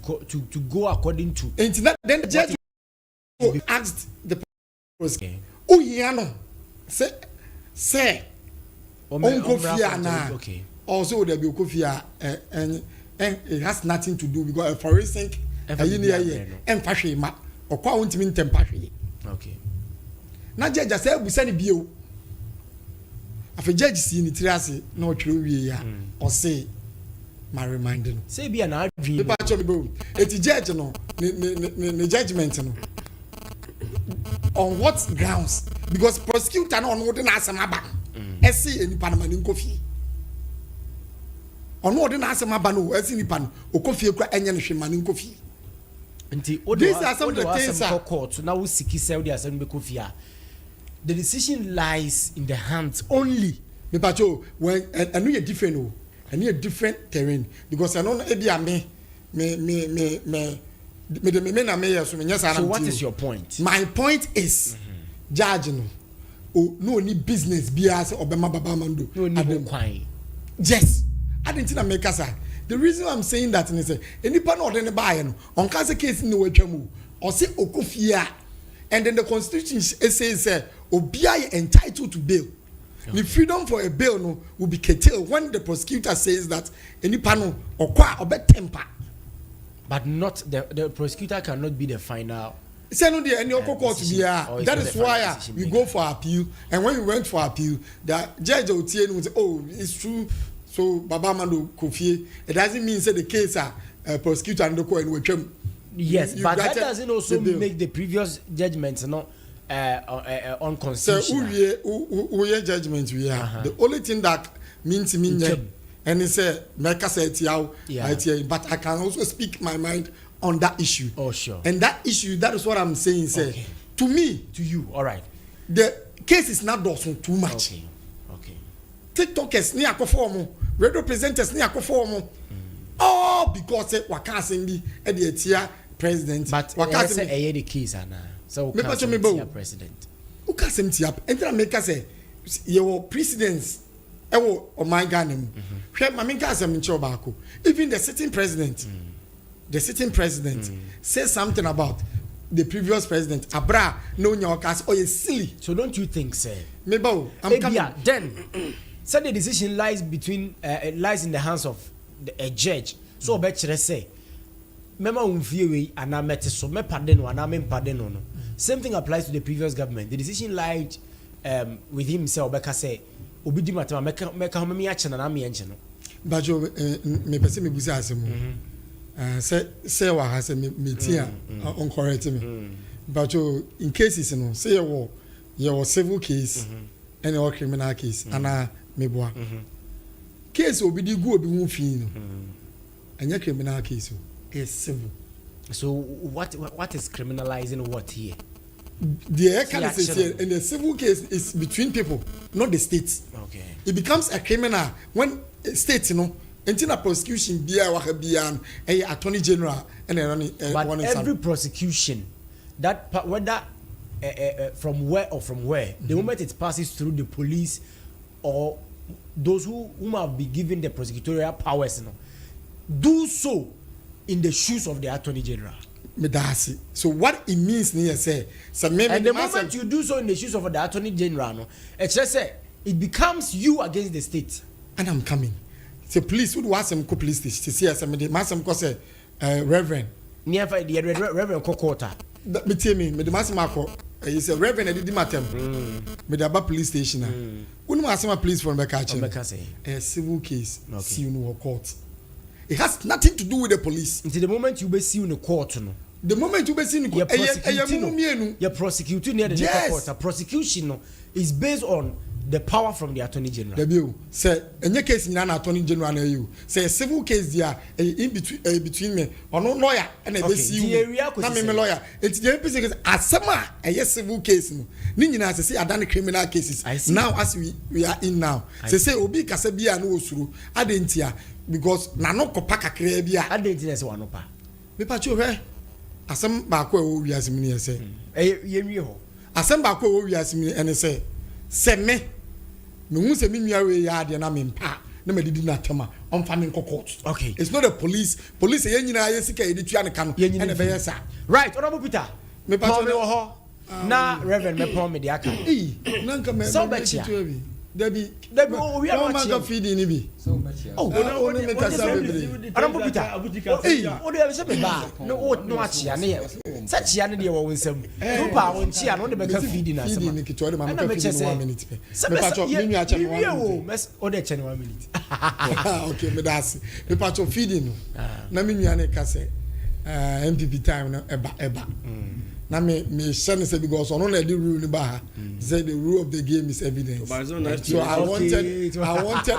go according to into that then the judge asked the prosecutor oh yeah no say Kofia na also there be Kofia and it has nothing to do because forensic and fashion ma or kwa untimi tempahwe na judge say busani bio afa judge si ni tirase na otwere wie ya o say my reminder no say bia na adwi be pa cho me bo eti judge no ne judgment no on what grounds because prosecutor no no de na asem aba esi enipa na mani nkofie ono de na asem aba no esi enipa no okofie kura enye no hwe mani nkofie nti these are some of the things that court na wo siki sell the asem be kofie. The decision lies in the hands only. Me pacho when and we are different oh and a different terrain because I know ebia so what is your point? My point is judge no oh no any business bias obema Baba Mando yes I didn't na make us the reason I'm saying that is any pan or any buy no on case case no watwamu or say okofia and then the constitution says Obia entitled to bail. The freedom for a bail no will be curtailed when the prosecutor says that any panel or temper. But not the prosecutor cannot be the final. Say no, any court to be that is why we go for appeal. And when we went for appeal, the judge will say, "Oh, it's true." So Baba Mando Kofi, it doesn't mean say the case prosecutor and the court will come. Yes, but that doesn't also make the previous judgments unconstitutional. So judgment we are. The only thing that means and he said, but I can also speak my mind on that issue. Oh, sure. And that issue, that is what I'm saying. Okay. To me, to you, all right. The case is not done too much. Okay. TikTokers near perform, radio presenters near perform. All because Wakasindi at the president. But Wakasindi the case, so president. Who can send up? And make us say, your presidents. Oh my God! Even the sitting president, says something about the previous president. Abra no nyokas. Oh, it's silly. So don't you think, sir? Maybe then, so the decision lies in the hands of a judge. So better say, Mema umfiwe anamete so me pardon or aname pardon no. Same thing applies to the previous government. The decision lied with himself. Beka say. Obidi matama meka ho me ache na me enche no bajo me pese me busa asem say wa ha say me tia on correct me bajo in cases no say your civil case and your criminal case ana me boa case obidi gu obi hu fi no anya criminal case is civil. So what is criminalizing what here? The case in the civil case is between people, not the states. Okay. It becomes a criminal when states, until a prosecution be a attorney general and but every prosecution, that whether from where, the moment it passes through the police or those whom have been given the prosecutorial powers, do so in the shoes of the attorney general. So what it means near say and the moment you do so in the shoes of the attorney general, it's just say it becomes you against the state. And I'm coming. So police would want some police station to see us and the massam cause reverend. Near the reverend Kokota. Me tell me the massam he said reverend I did matter. Me the police station. When massam police from a civil case, see you court. It has nothing to do with the police. Until the moment you be seen in the court, the moment you be seen in court, you're prosecuting near the court. A prosecution is based on the power from the attorney general. The say in your case, in an attorney general, you say a civil case there in between me or no lawyer and a lawyer. It's the opposite as summer a civil case. Nina say I done criminal cases. Now as we are in now, say Obi Kasabia no suru adentia. Because nano kopaka krebia identity one pa me pa cho hwe asem ba ko wo wiase mi ne se yemi ho asem ba ko wo wiase mi ene se me hu se mi nua we ya de na me mpa na me didi na tema on fa me court. Okay, it's not the police ye nyina ye sika ye di tua ne ka no ene be yes right. Honorable Peter me pa cho me wo ho na reverend me pon me de aka na nka me so betia Debbie, we are not feeding me. Oh, only make us Honorable Peter. Hey, what do you have to say? No, watch ya. Such ya ne wo nsem. No pa won chi ano de be ka feeding us. Feeding me kitwa de ma ka feeding 1 minute. Me pacho me nua cha 1 minute. Mes o de cha 1 minute. Okay, me das. Me pacho feeding. Na me nua ne ka say MPP time na eba. Na me shane say because ono na the rule ni ba say the rule of the game is evidence. So I wanted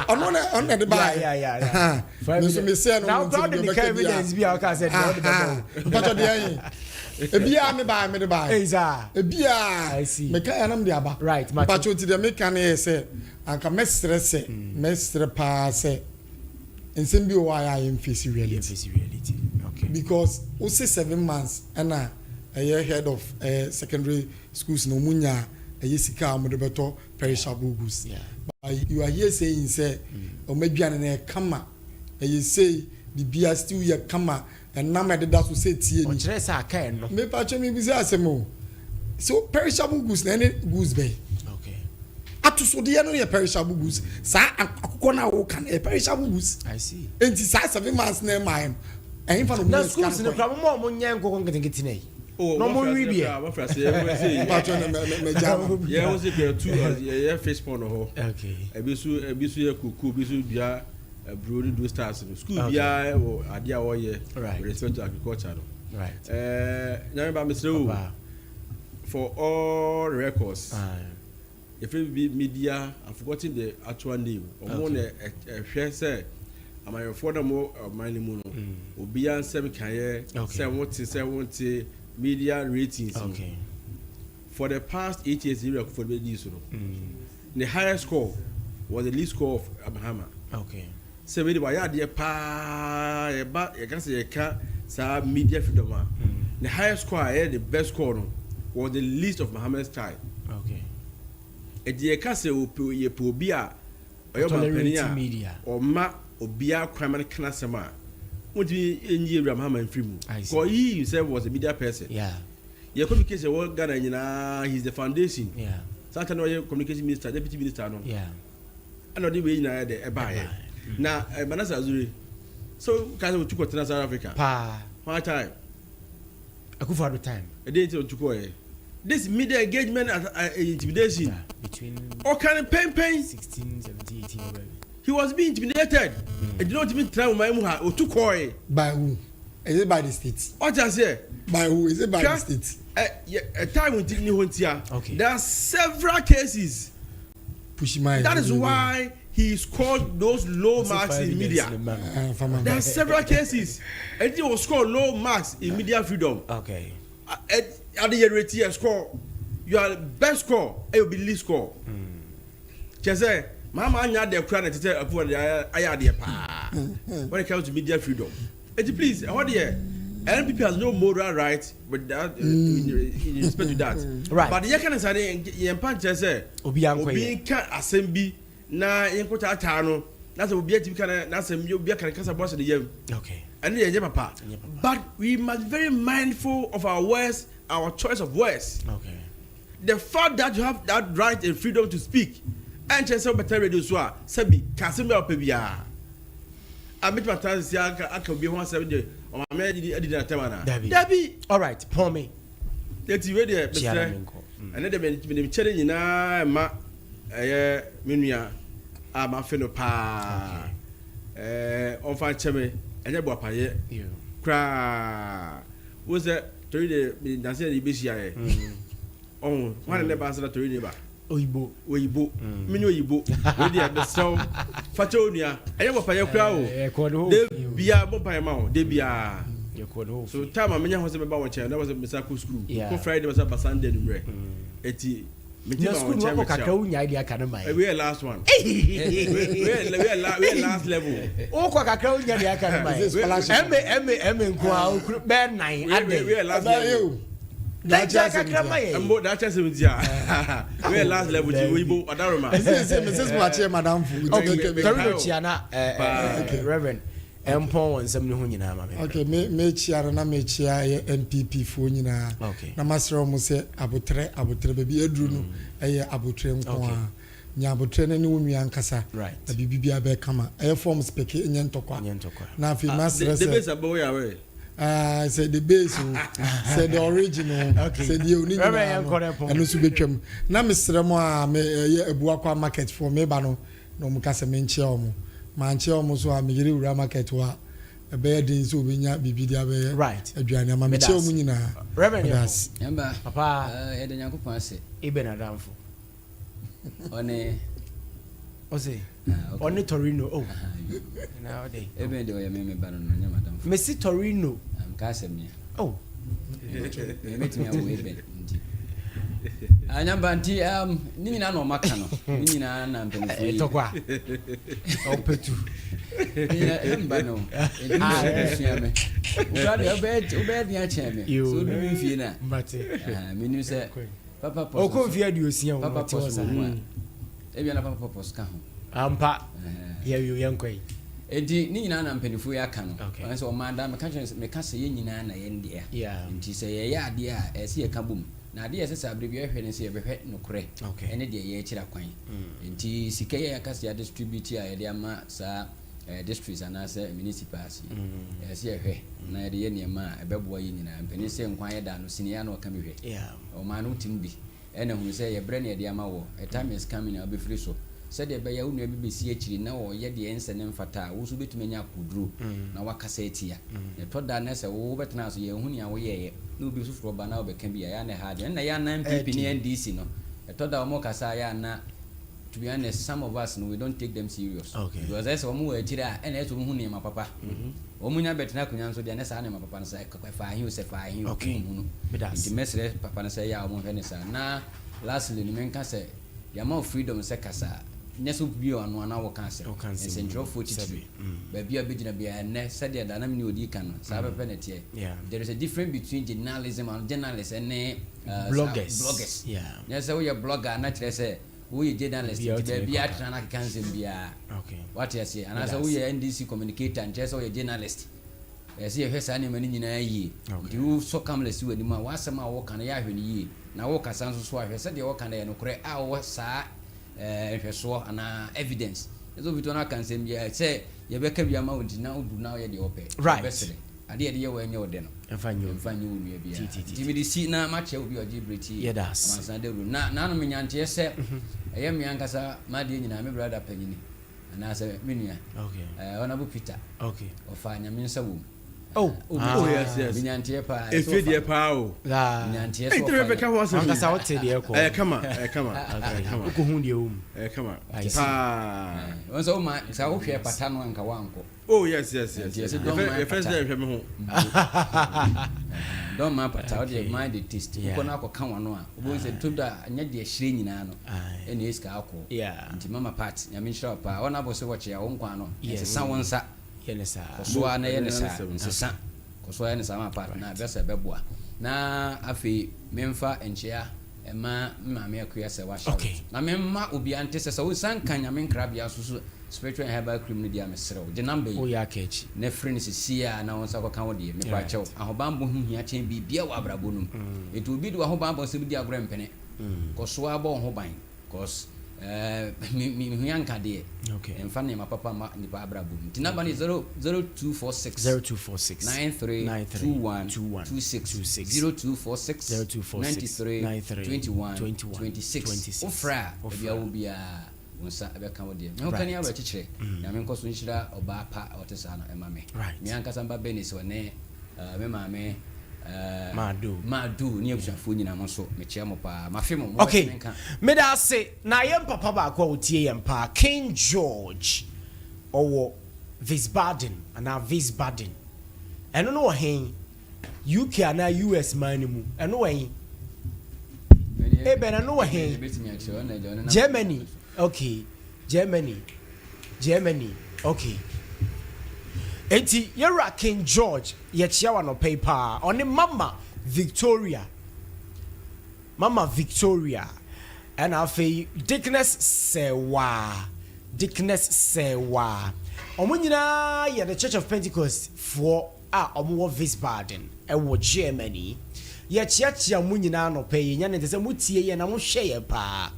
ono na the ba yeah. Me say no now proud the evidence be aka say but the yin ebia me ba me the ba ebia I see me ka anam de aba right but you the make can say anka mestre pa say ensem bi why I am face reality okay because we say 7 months and a head of secondary schools no munya sika amodebeto perishable goods. But you are here saying say o meduane na kama say the beer still ya kama and na me that so say tie ni. O kire say aka no. Me pa che me bi say asemo so perishable goods na any goods be okay atosodeɛ no yɛ perishable goods saa akokɔ na wo kan perishable goods I see enti saa 7 months na mine ɛhin fa no na schools ne kra mo nyɛ nkokɔ nketenkete nei no mo wi bi what for say me jam yeah was it two yeah face pon ho okay ebisu ye kuku ebisu bia bro do stars no school bia wo ade a wo ye respect to agriculture no right na ba Mr. for all records if it be media I'm forgetting the actual name omo na hwe say amayefo na mo mani mu no obi ansem kan ye say wonte media ratings okay for the past 8 years you for the this no the highest score was the least score of Bahama okay so we dey ya pa e ba e can say e ka sa media freedom the highest score the best score no was the least of Muhammad's time okay e dey ka say ye po obi a oyo media o ma obi a kwamane kana sema what do you Muhammad free mu because he himself was a media person yeah your communication work Ghana nyina he's the foundation yeah Santa no communication minister deputy minister no yeah and the way nyina dey e ba ye na Manasa Azuri so kind of took to South Africa pa one time Akufo time e dey to go this media engagement intimidation between all kind of pain 16 17 18 already he was being intimidated e did not even try my mu ha o to koi by who is it by the state what I say by who is it by the state a time we didn't want here okay there are several cases that is why he scored those low marks in media there are several cases and he was scored low marks in media freedom okay at the rate score your best score it will be least score just say mama anya de kura na tete apu aya de pa when it comes to media freedom please what there NPP has no moral right with that in respect to that right but you can say you punch say obi kan asem na yenkota ata no na say obi ati kan na asem obi kan kasa boss de yam okay and ye papa but we must be very mindful of our words our choice of words okay the fact that you have that right and freedom to speak and say better radio so sabi kasim be opebia amit matansi aka bi 17 o ma me di na temana dabi all right pour me that we dey better and then me chere nyina ma menua a ma fe no pa on fa cheme enye bo apaye kra wo se tori de danse de besia e on one ne ba sa tori ne ba oyibo mini oyibo we dey be so facha onua enye bo apaye kra o de bia bo apaye ma o de bia so time amenya ho se be ba wo chen na was be sa school ko Friday was ba Sunday numre eti na school wo kakra unya idea kana mai we last one we last level o ko kakra unya idea kana mai em nko a be 9 ade we last level that kakra mai ambo that chance we we last level ji oyibo adaroma say mrs mache madam fu okay chiana reverend empon wonsam ne ho nyina ma me okay me chiara na me chia NPP fo nyina na masro mo se abotre ba bi aduru no eye abotre nko a nya abotre na ne wonua nkasa na bibibia be kama eye form spec enye ntokwa na afi masre se the base abo ya we say the base say the original say the original eno su betwam na mesre mo a me eye ebuakwa market for me ba no mu kasa me nchia omo manche omo so amiri ura market wa ebe din so obinya bibidi abe aduane ama meche omo nyina reverend yamba papa de nyankopon ase ibe na damfo one ose one Torino oh na ode ebe de o me ba no nyama damfo Messi Torino am ka asem nia oh me metimi awo ebe ndi anyamba nti ni nyina no maka no ni nyina na mpemfo yi tokwa opetu yamba no siame ugadi obedi a cheme so du mfie na mate menu se papa pos o ko mfie aduosia o papa pos ebi na papa pos ka ho ampa ye yankoi edi ni nyina na mpemfo ya ka no so o manda me ka se ye nyina na ye ndia nti se ye ya ade a ese ye ka bom na ade yɛsɛ sɛ abere bi ahwɛ ne sɛ yɛbɛhwɛ nokorɛ ɛne deɛ yɛakyira kwan nti sika yɛ akasa yɛ distribute a yɛde ama saa districts anaasɛ municipals yɛsɛ yɛhwɛ na yɛde yɛ nneɛma a ɛbɛboa yɛ nyinaa mpani sɛ nkwan yɛda no sinia na ɔka mehwɛ ɔma no wotim bi ɛna hunu sɛ yɛbrɛ ne yɛde ama wɔ a time is coming a wobɛfiri so sɛdeɛ ɛbɛyɛ wo nua bi bɛsi akyiri na ɔyɛ deɛ ɛnsɛ ne mfata a wo so wobɛtumi anya akoduro na wakasa atia yɛtɔ da na sɛ wo wobɛtena so yɛhu nea woyɛyɛ na wobi foforɔ ba na wobɛka bi a yɛa ne ha deɛ ɛnna yɛana mpp ne ndc no yɛtɔ da ɔmo kasa yɛana to be honest some of us no we don't take them serious because ɛsɛ ɔmo wɔ akyiri a ɛna ɛsɛ ɔmo hu nneɛma papa ɔmo nya bɛtena akonnwa nso deɛ ne saa nneɛma papa no sɛ faahi o sɛ faahi o hu no nti mɛsrɛ papa no sɛ yɛ a ɔmo hwɛ ne saa na lastly no menka sɛ yɛama freedom sɛ kasa nyɛ so bio ano ana wɔka sɛ nsɛntwerɛfoɔ titiri baabi a bɛgyina biara nnɛ sɛdeɛ danam ne ɔdi ka no saa bɛpɛ ne teɛ there is a difference between journalism and journalists ne bloggers nyɛ sɛ woyɛ blogger na kyerɛ sɛ woyɛ journalist nti baabi atena no akeka nsɛm biara wate aseɛ anaasɛ woyɛ ndc communicator nkyerɛ sɛ woyɛ journalist ɛsɛ yɛhwɛ saa nneɛma no nyinaa yie nti wosɔ kamla si w'anim a woasɛm a wɔka no yɛahwɛ no yie na wokasa nso so ahwɛ sɛdeɛ wɔka no yɛ nokorɛ a wɔwɔ saa hwɛsoɔ ana evidence ɛso bitɔ no aka nsɛm biara sɛ yɛbɛka bi ama wo nti na wodu na woyɛ deɛ wɔpɛ bɛsere ade yɛde yɛ wɔ ɛnyɛ wo de no ɛmfa nyɛ wo nua biara nti mede si na makyɛ wo bi ɔgye berɛti Amansan Dawuro na nanom nyanteɛ sɛ ɛyɛ mmea nkasa madeɛ nyinaa me brada panyini anaasɛ me nua ɔnabo Peter ɔfa nyame nsa wɔ mu yes binyanteɛ paa efie paa o binyanteɛ so ɔfa bɛka ho asɛm ankasa wote deɛ ɛkɔ kama wokɔhu deɛ wɔ mu kama paa wɔn sɛ woma saa wohwɛ pata no anka wankɔ yes first day hwɛ me ho don't ma pata wode mind the taste wokɔ no akɔka wɔ no a wobɛhu sɛ to da nyɛ deɛ hyerɛ nyinaa no ɛne ɛsika akɔ nti mama part nyame nhyira paa ɔna abɔ sɛ wɔkyea wo nkwa no ɛsesa wo nsa kɔsoa na yɛ ne saa nsesa kɔsoa yɛ ne saa ma part na bɛsɛ bɛboa na afei memfa nkyea ɛma maame akua sɛ wahyɛ na memma obi ante sɛ sɛ wo san ka nyame nkrabea so spiritual and herbal cream no dia mesrew de number yi ya kachi na free ne sisia na won sa ko kan wo de me pa chew ahobambo hu hia chen bibia wa abrabo num etu obi de ahobambo se bi di agro mpene ko so abo ho ban cause mi hu yanka de emfa ne ma papa ma ni pa abrabo nti number ni 0246 932126 0246 ofra bia wo bia unsa abeka wo de me ho kan ya ba chichire na me nkoso nhyira oba pa otesa no ema me me ankasa mba benis one me maame madu ni abusuafo nyina mo so me chia mo pa mafe mo menka me da se na yem papa ba kwa otie yem pa King George owo Wiesbaden ana Wiesbaden eno no hen UK ana US man mu eno hen ben eno hen Germany. Okay, Germany. Okay. Enti yera King George ye chiawa no paper on Mama Victoria and afei Dickness Sewa omo nyina ye the Church of Pentecost for omo Wiesbaden e wo Germany ye chia mu nyina no pay nya ne se mutie ye na mo hwe ye pa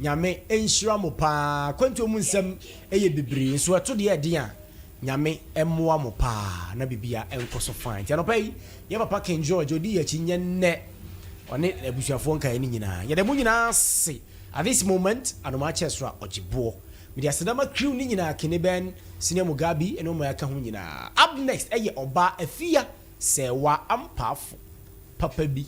nyame enhyira mo pa kwantu mu nsem eye bebre so ato de ade a nyame emmoa mo pa na bibia enkoso fine ti anopai ye papa King George odi ya chi nyenne one abusuafo nkan ni nyina ye de mu nyina se at this moment anoma chesra ojibo me dia sedama crew ni nyina kene ben senior mugabi eno mo yaka ho nyina up next eye oba afia sewa ampafo papa bi